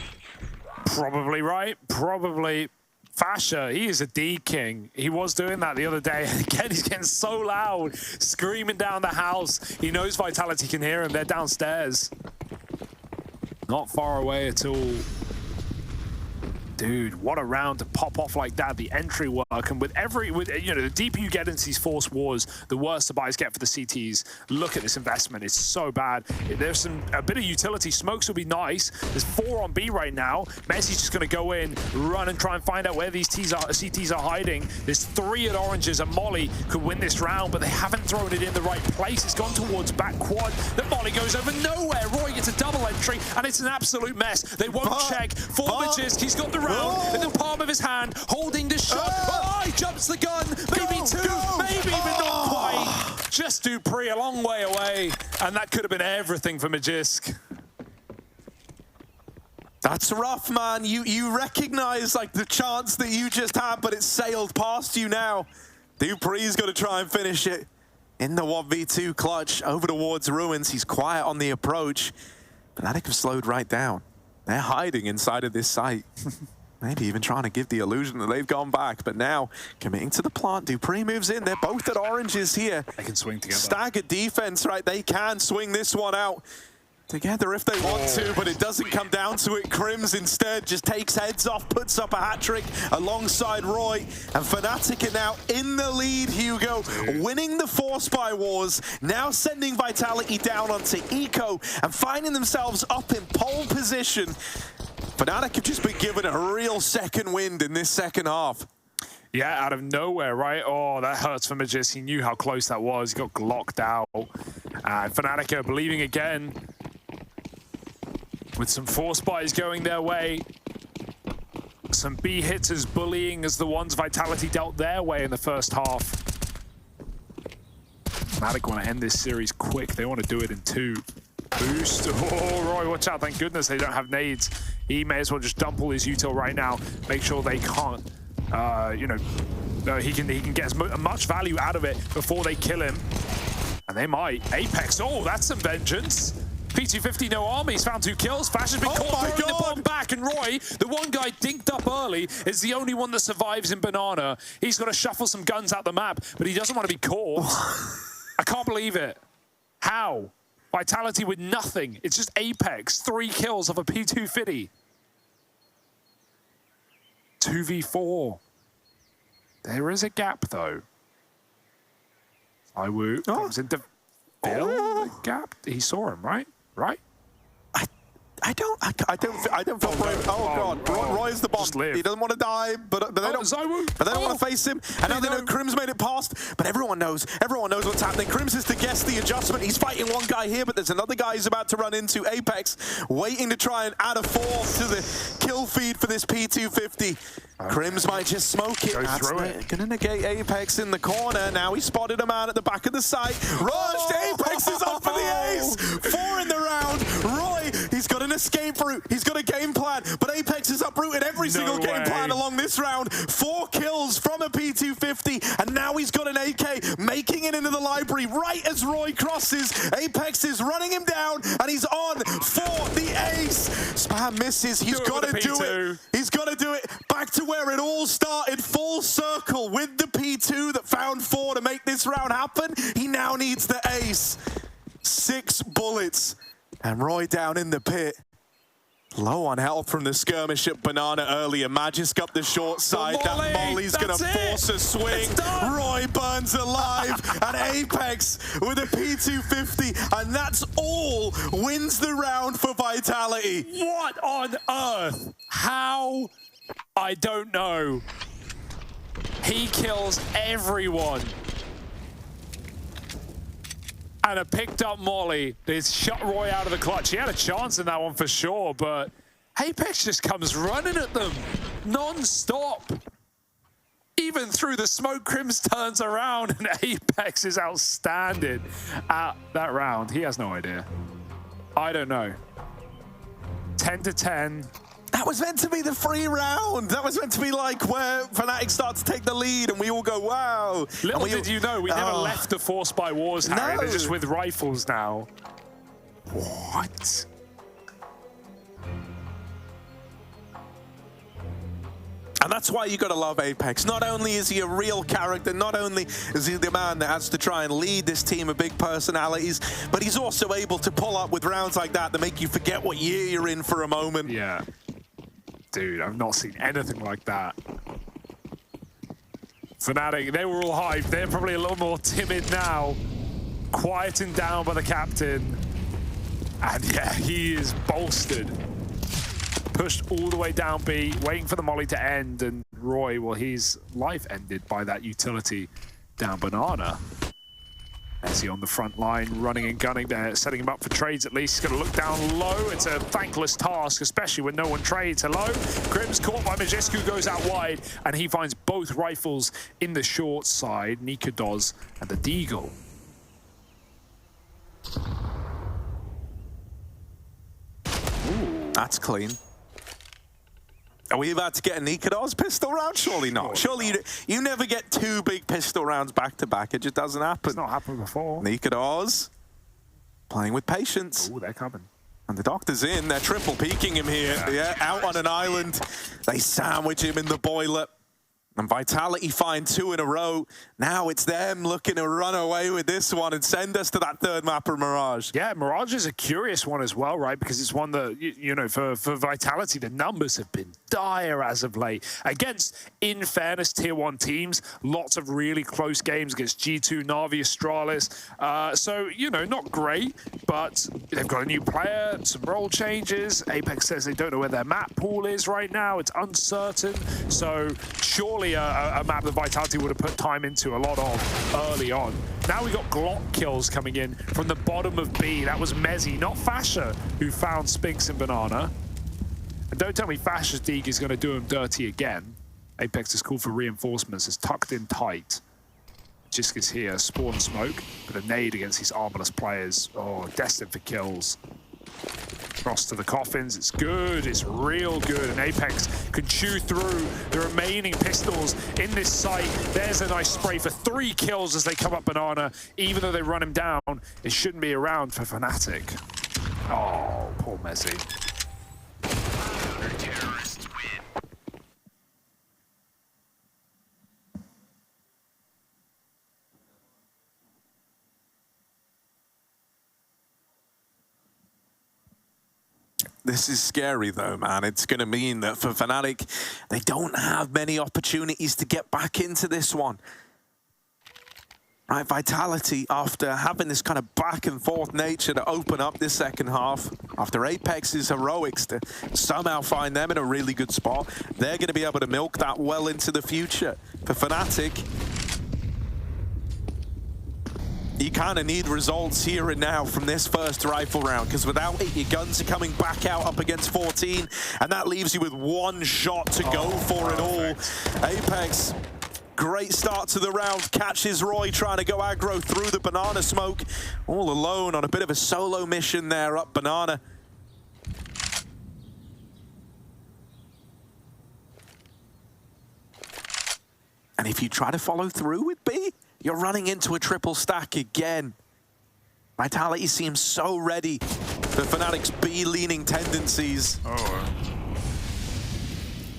Speaker 1: Probably right. Probably. Fasha, he is a D-King. He was doing that the other day. Again, he's getting so loud, screaming down the house. He knows Vitality can hear him. They're downstairs. Not far away at all. Dude, what a round to pop off like that. The entry work, and with you know, the deeper you get into these Force Wars, the worse the buys get for the CTs. Look at this investment; it's so bad. There's a bit of utility. Smokes will be nice. There's 4 on B right now. Messi's just going to go in, run, and try and find out where these CTs are hiding. There's 3 at oranges, and Molly could win this round, but they haven't thrown it in the right place. It's gone towards back quad. The Molly goes over nowhere. Roy gets a double entry, and it's an absolute mess. They won't check for Magisk. He's got the round in the palm of his hand, holding the shot. Oh, he jumps the gun. Maybe 2, maybe, but not quite. Just Dupree a long way away, and that could have been everything for Magisk.
Speaker 2: That's rough, man. You recognize like the chance that you just had, but it's sailed past you now. Dupree's got to try and finish it in the 1v2 clutch over towards Ruins. He's quiet on the approach. FNATIC have slowed right down. They're hiding inside of this site. Maybe even trying to give the illusion that they've gone back, but now committing to the plant. Dupree moves in. They're both at oranges here.
Speaker 1: They can swing together.
Speaker 2: Staggered defense, right? They can swing this one out together if they want to, but it doesn't come down to it. Crims instead just takes heads off, puts up a hat-trick alongside Roy, and FNATIC are now in the lead, Hugo, winning the 4 spy wars, now sending Vitality down onto Eco and finding themselves up in pole position. FNATIC have just been given a real second wind in this second half.
Speaker 1: Yeah, out of nowhere, right? Oh, that hurts for Magisk. He knew how close that was. He got glocked out. And FNATIC are believing again, with some 4 spies going their way. Some B hits as bullying as the ones Vitality dealt their way in the first half. FNATIC want to end this series quick. They want to do it in 2. Boost. Oh, Roy, watch out. Thank goodness they don't have nades. He may as well just dump all his util right now. Make sure they can't, you know, he can get as much value out of it before they kill him. And they might. Apex, oh, that's some vengeance. P250, no army. He's found 2 kills. Fash has been caught throwing the bomb back. And Roy, the one guy dinked up early, is the only one that survives in Banana. He's got to shuffle some guns out the map, but he doesn't want to be caught. I can't believe it. How? Vitality with nothing. It's just Apex. 3 kills of a P250. 2v4. There is a gap, though. Iwu comes in to fill the gap. He saw him, right? Right?
Speaker 2: I don't feel brave. Oh god, Roy's the bomb. He doesn't want to die, but they don't. But they don't want to face him. And now they know Crims made it past. But everyone knows what's happening. Crims is to guess the adjustment. He's fighting one guy here, but there's another guy he's about to run into. Apex, waiting to try and add a 4 to the kill feed for this P250. Crims might just smoke it. That's gonna negate Apex in the corner. Now he spotted a man at the back of the site. Rushed. Apex is up for the ace. 4 in the round. Roy, he's got an escape route. He's got a game plan, but Apex has uprooted every single game plan along this round. 4 kills from a P250, and now he's got an AK, making it into the library right as Roy crosses. Apex is running him down, and he's on for the ace. Spam misses. He's got to do it. He's got to do it. Back to where it all started, full circle with the P2 that found 4 to make this round happen. He now needs the ace. 6 bullets, and Roy down in the pit. Low on health from the skirmish at Banana earlier. Magisk up the short side. That Molly's going to force a swing. Roy burns alive. And Apex with a P250. And that's all wins the round for Vitality.
Speaker 1: What on earth? How? I don't know. He kills everyone. And a picked up Molly. It's shut Roy out of the clutch. He had a chance in that one for sure, but Apex just comes running at them non-stop. Even through the smoke, Crims turns around and Apex is outstanding at that round. He has no idea. I don't know. 10 to 10.
Speaker 2: That was meant to be the free round. That was meant to be like where FNATIC start to take the lead and we all go, wow.
Speaker 1: Little did you know, we never left the 4 spy wars, Harry.
Speaker 2: No.
Speaker 1: They're just with rifles now. What?
Speaker 2: And that's why you got to love Apex. Not only is he a real character, not only is he the man that has to try and lead this team of big personalities, but he's also able to pull up with rounds like that make you forget what year you're in for a moment.
Speaker 1: Yeah. Dude, I've not seen anything like that. FNATIC, they were all hyped. They're probably a little more timid now. Quietened down by the captain. And yeah, he is bolstered. Pushed all the way down B, waiting for the molly to end. And Roy, well, his life ended by that utility down banana. As he on the front line, running and gunning there, setting him up for trades at least. He's going to look down low. It's a thankless task, especially when no one trades. Hello? Grim's caught by Majescu, goes out wide, and he finds both rifles in the short side, Nikados and the Deagle.
Speaker 2: Ooh, that's clean. Are we about to get a Nikados pistol round? Surely not. Surely you never get 2 big pistol rounds back to back. It just doesn't happen.
Speaker 1: It's not happened before.
Speaker 2: Nikados playing with patience.
Speaker 1: Oh, they're coming.
Speaker 2: And the doctor's in. They're triple peeking him here. Yeah, out on an island. They sandwich him in the boiler. And Vitality find 2 in a row. Now it's them looking to run away with this one and send us to that third map of Mirage.
Speaker 1: Yeah, Mirage is a curious one as well, right? Because it's one that, you know, for Vitality, the numbers have been dire as of late. Against, in fairness, tier 1 teams, lots of really close games against G2, Na'Vi, Astralis. So, you know, not great, but they've got a new player, some role changes. Apex says they don't know where their map pool is right now. It's uncertain. So, surely a map that Vitality would have put time into a lot of early on. Now we got Glock kills coming in from the bottom of B. That was Mezzy, not Fasher, who found Spinks and Banana. And don't tell me Fasher's Deeg is going to do him dirty again. Apex is called for reinforcements. It's tucked in tight. Jisk is here, spawn smoke, but a nade against these armorless players. Oh, destined for kills. Cross to the coffins, it's good, it's real good, and Apex can chew through the remaining pistols in this site. There's a nice spray for 3 kills as they come up banana. Even though they run him down, it shouldn't be around for FNATIC. Oh, poor Mezzy.
Speaker 4: Terrorists win.
Speaker 2: This is scary though, man. It's going to mean that for FNATIC, they don't have many opportunities to get back into this one. Right, Vitality, after having this kind of back and forth nature to open up this second half, after Apex's heroics to somehow find them in a really good spot, they're going to be able to milk that well into the future. For FNATIC, you kind of need results here and now from this first rifle round, because without it, your guns are coming back out up against 14, and that leaves you with 1 shot to go for it all. Apex, great start to the round, catches Roy trying to go aggro through the banana smoke, all alone on a bit of a solo mission there up banana. And if you try to follow through with B, you're running into a triple stack again. Vitality seems so ready for FNATIC's B-leaning tendencies.
Speaker 1: Oh.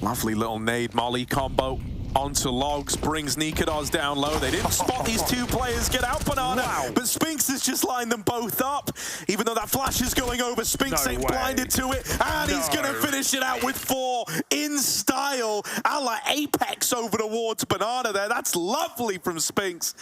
Speaker 2: Lovely little nade molly combo onto Logs, brings Nikados down low. They didn't spot these 2 players get out banana, but Spinks has just lined them both up. Even though that flash is going over, Spinks ain't blinded to it, and he's gonna finish it out with 4 in style, a la Apex over towards banana there. That's lovely from Spinks.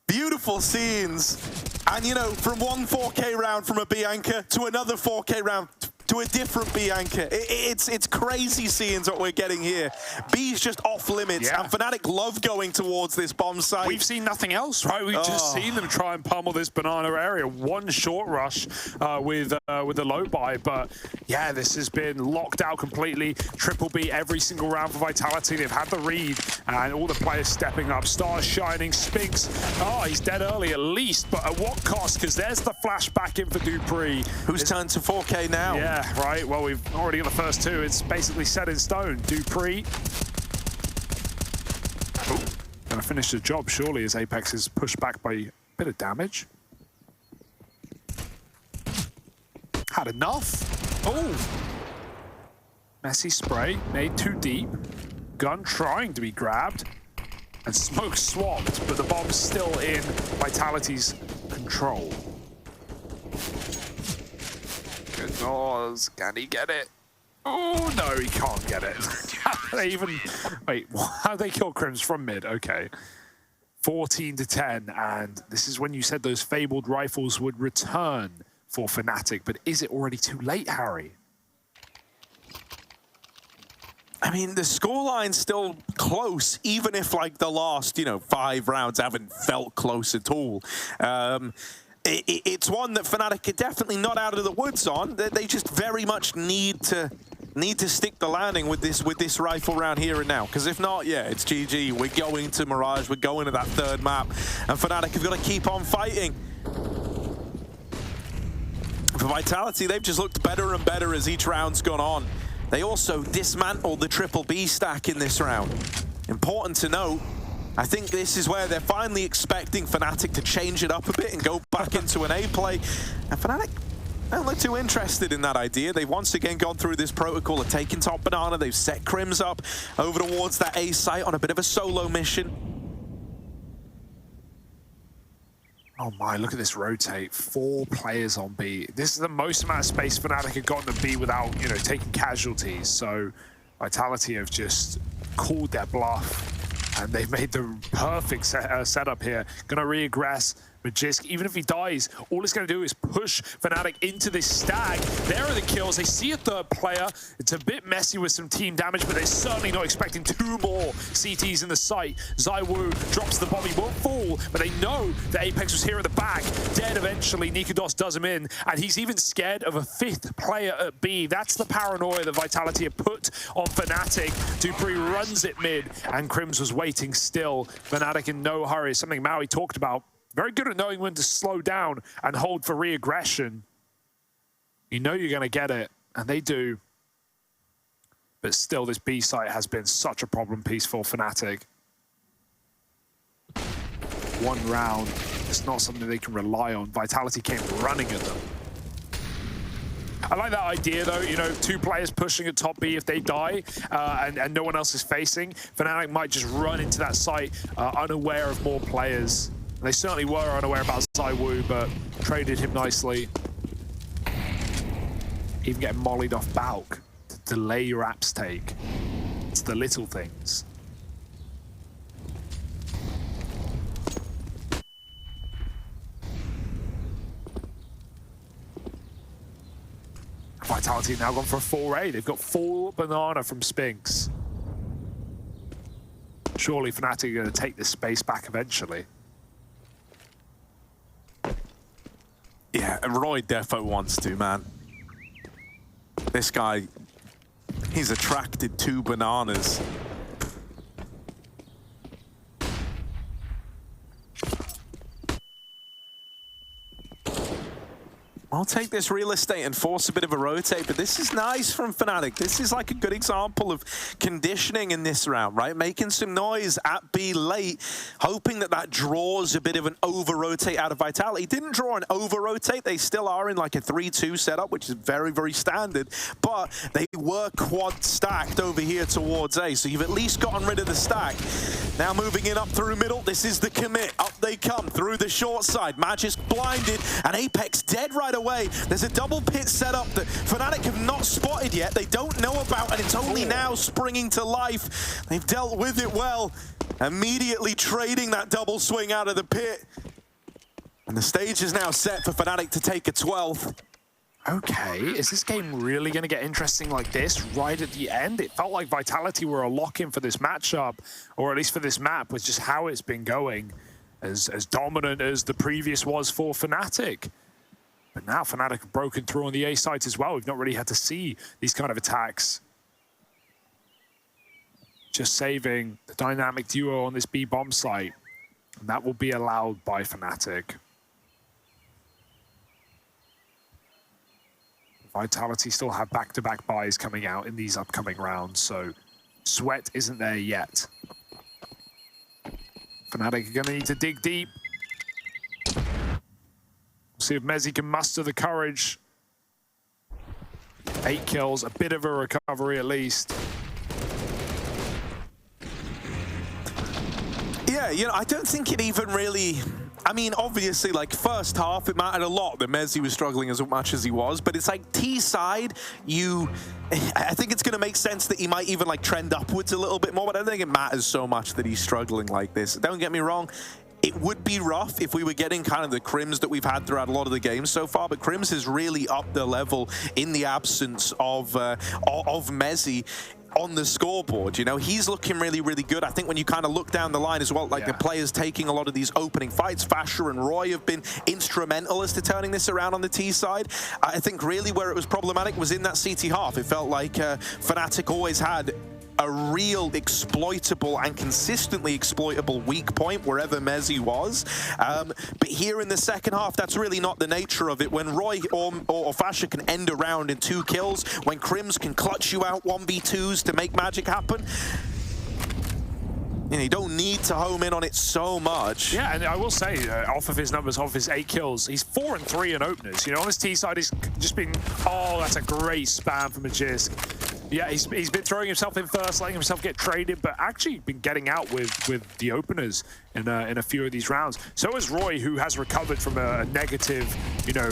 Speaker 2: Beautiful scenes. And you know, from one 4K round from a Bianca to another 4K round to a different Bianca. It's crazy scenes what we're getting here. B's just off limits, and FNATIC love going towards this bomb site.
Speaker 1: We've seen nothing else, right? We've just seen them try and pummel this banana area. 1 short rush with the low buy, but yeah, this has been locked out completely. Triple B every single round for Vitality. They've had the read, and all the players stepping up. Stars shining, Spinks. Oh, he's dead early at least, but at what cost? Because there's the flash back in for Dupree.
Speaker 2: Who's turned to 4K now?
Speaker 1: Yeah, right. Well, we've already got the first 2. It's basically set in stone. Dupree. Gonna finish the job, surely, as Apex is pushed back by a bit of damage. Had enough. Oh! Messy spray. Made too deep. gun trying to be grabbed. And smoke swapped, but the bomb's still in Vitality's control. Goodness, can he get it? Oh, no, he can't get it. They even... Wait, how they kill Crims from mid? Okay. 14-10, and this is when you said those fabled rifles would return for FNATIC, but is it already too late, Harry?
Speaker 2: I mean, the scoreline's still close, even if, like, the last, 5 rounds haven't felt close at all. It's one that FNATIC are definitely not out of the woods on. They just very much need to stick the landing with this rifle round here and now. Because if not, yeah, it's GG. We're going to Mirage. We're going to that third map. And FNATIC have got to keep on fighting. For Vitality, they've just looked better and better as each round's gone on. They also dismantled the triple B stack in this round. Important to note, I think this is where they're finally expecting FNATIC to change it up a bit and go back into an A play. And FNATIC don't look too interested in that idea. They've once again gone through this protocol of taking top banana. They've set Crims up over towards that A site on a bit of a solo mission.
Speaker 1: Oh my, look at this rotate. 4 players on B. This is the most amount of space FNATIC have gotten to B without, taking casualties. So Vitality have just called their bluff, and they've made the perfect setup here. Gonna re-aggress. Magisk, even if he dies, all it's going to do is push FNATIC into this stag. There are the kills. They see a third player. It's a bit messy with some team damage, but they're certainly not expecting 2 more CTs in the site. ZywOo drops the bomb. He won't fall, but they know that Apex was here at the back. Dead eventually. Nikodos does him in, and he's even scared of a 5th player at B. That's the paranoia that Vitality have put on FNATIC. Dupree runs it mid, and Crims was waiting still. FNATIC in no hurry, something Maui talked about. Very good at knowing when to slow down and hold for re-aggression. You know you're going to get it, and they do. But still, this B site has been such a problem piece for FNATIC. 1 round, it's not something they can rely on. Vitality came running at them. I like that idea, though, 2 players pushing at top B if they die and no one else is facing. FNATIC might just run into that site unaware of more players. They certainly were unaware about ZywOo, but traded him nicely. Even getting mollied off Balk to delay your apps take. It's the little things. Vitality now gone for a 4A. They've got full banana from Spinks. Surely FNATIC are going to take this space back eventually.
Speaker 2: Yeah, Roy defo wants to, man. This guy, he's attracted to bananas. I'll take this real estate and force a bit of a rotate, but this is nice from FNATIC. This is like a good example of conditioning in this round, right? Making some noise at B late, hoping that draws a bit of an over-rotate out of Vitality. Didn't draw an over-rotate. They still are in like a 3-2 setup, which is very, very standard, but they were quad stacked over here towards A, so you've at least gotten rid of the stack. Now moving in up through middle, this is the commit. Up they come through the short side. Magisk blinded, and Apex dead right away. There's a double pit setup that FNATIC have not spotted yet. They don't know about, and it's only now springing to life. They've dealt with it well, immediately trading that double swing out of the pit. And the stage is now set for FNATIC to take a 12th.
Speaker 1: Okay, is this game really going to get interesting like this right at the end? It felt like Vitality were a lock-in for this matchup, or at least for this map, with just how it's been going, as dominant as the previous was for FNATIC. But now FNATIC have broken through on the A site as well. We've not really had to see these kind of attacks. Just saving the dynamic duo on this B bomb site. And that will be allowed by FNATIC. Vitality still have back-to-back buys coming out in these upcoming rounds, so sweat isn't there yet. FNATIC are going to need to dig deep. See if Mezzi can muster the courage. 8 kills, a bit of a recovery at least.
Speaker 2: Yeah, you know, I don't think it even really... I mean, obviously, like, first half, it mattered a lot that Messi was struggling as much as he was, but it's like T-side, I think it's going to make sense that he might even, like, trend upwards a little bit more, but I don't think it matters so much that he's struggling like this. Don't get me wrong, it would be rough if we were getting kind of the Crims that we've had throughout a lot of the games so far, but Crims has really upped the level in the absence of Messi on the scoreboard. You know, he's looking really, really good. I think when you kind of look down the line as well, like the players taking a lot of these opening fights, Fasher and Roy have been instrumental as to turning this around on the T side. I think really where it was problematic was in that CT half. It felt like FNATIC always had a real exploitable and consistently exploitable weak point wherever Messi was. But here in the second half, that's really not the nature of it. When Roy or Fasher can end a round in 2 kills, when Crims can clutch you out 1v2s to make magic happen, you know, you don't need to home in on it so much.
Speaker 1: Yeah, and I will say, off of his numbers, off his 8 kills, he's 4 and 3 in openers. You know, on his T side, he's just been, oh, that's a great spam from Magisk. Yeah, he's been throwing himself in first, letting himself get traded, but actually been getting out with the openers in a few of these rounds. So has Roy, who has recovered from a negative, you know,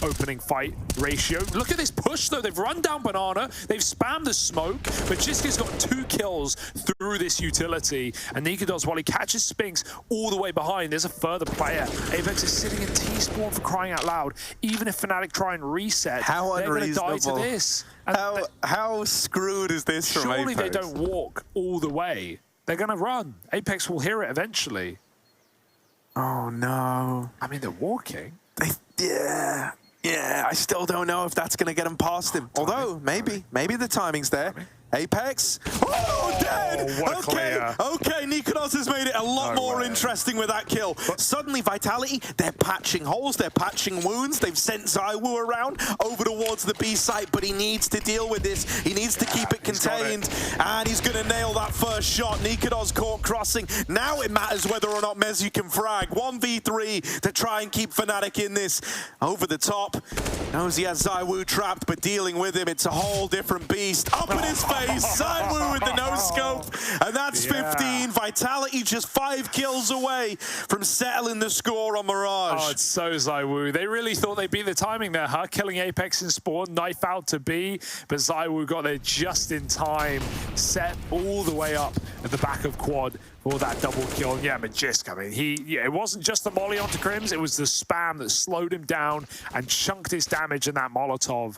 Speaker 1: opening fight ratio. Look at this push, though. They've run down Banana. They've spammed the smoke. But Jiska's got 2 kills through this utility. And Nikados, while he catches Spinks all the way behind, there's a further player. Apex is sitting in T-spawn for crying out loud. Even if FNATIC try and reset, they're going to die to this.
Speaker 2: How screwed is this from Apex?
Speaker 1: Surely they don't walk all the way. They're going to run. Apex will hear it eventually.
Speaker 2: Oh, no.
Speaker 1: I mean, they're walking.
Speaker 2: Yeah, I still don't know if that's going to get him past him. Although, maybe the timing's there. Apex. Oh, dead! Okay, Nikados has made it a lot more interesting with that kill. Suddenly, Vitality, they're patching holes, they're patching wounds. They've sent ZywOo around over towards the B site, but he needs to deal with this. He needs to keep it contained, and he's going to nail that first shot. Nikados caught crossing. Now it matters whether or not Messi can frag. 1v3 to try and keep FNATIC in this. Over the top. Knows he has ZywOo trapped, but dealing with him, it's a whole different beast. Up in his face. ZywOo with the no-scope, and that's 15. Vitality just 5 kills away from settling the score on Mirage.
Speaker 1: Oh, it's so ZywOo. They really thought they beat the timing there, huh? Killing Apex in spawn, knife out to B, but ZywOo got there just in time, set all the way up at the back of quad for that double kill. And yeah, Magisk, I mean, it wasn't just the molly onto Crims, it was the spam that slowed him down and chunked his damage in that Molotov.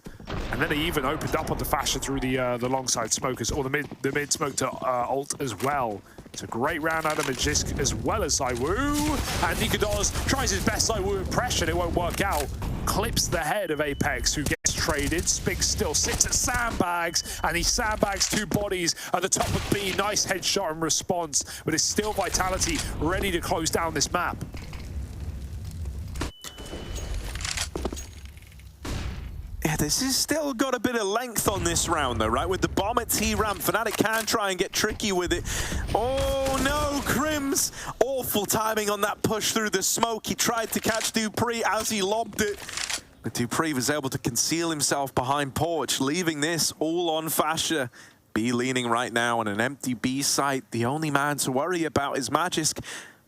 Speaker 1: And then he even opened up on the Fasher through the long side smokers, or the mid smoke to ult as well. It's a great round out of Magisk as well as ZywOo. And Nikados tries his best ZywOo impression, it won't work out. Clips the head of Apex, who gets traded. Spinks still sits at sandbags, and he sandbags 2 bodies at the top of B. Nice headshot in response, but it's still Vitality ready to close down this map.
Speaker 2: Yeah, this has still got a bit of length on this round, though, right? With the bomb at T-ramp, FNATIC can try and get tricky with it. Oh, no, Crims. Awful timing on that push through the smoke. He tried to catch dupreeh as he lobbed it. But dupreeh was able to conceal himself behind Porch, leaving this all on Fasher. B leaning right now on an empty B site. The only man to worry about is Magisk,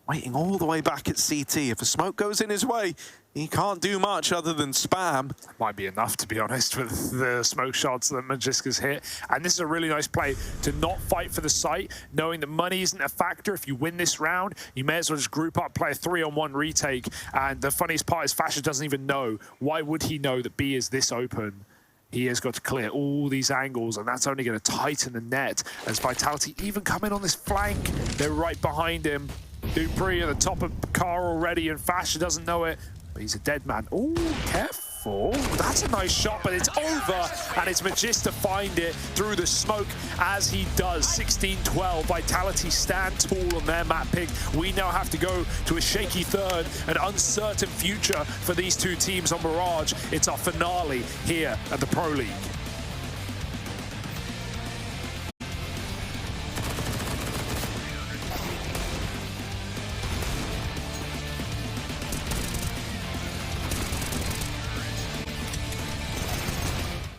Speaker 2: waiting all the way back at CT. If a smoke goes in his way, he can't do much other than spam.
Speaker 1: Might be enough, to be honest, with the smoke shots that Magisk has hit. And this is a really nice play to not fight for the site, knowing that money isn't a factor. If you win this round, you may as well just group up, play a 3-on-1 retake. And the funniest part is Fasher doesn't even know. Why would he know that B is this open? He has got to clear all these angles, and that's only going to tighten the net as Vitality even come in on this flank. They're right behind him. dupreeh at the top of car already, and Fasher doesn't know it. But he's a dead man. Oh, careful. That's a nice shot, but it's over. And it's Magisk to find it through the smoke as he does. 16-12. Vitality stand tall on their map pick. We now have to go to a shaky third, an uncertain future for these 2 teams on Mirage. It's our finale here at the Pro League.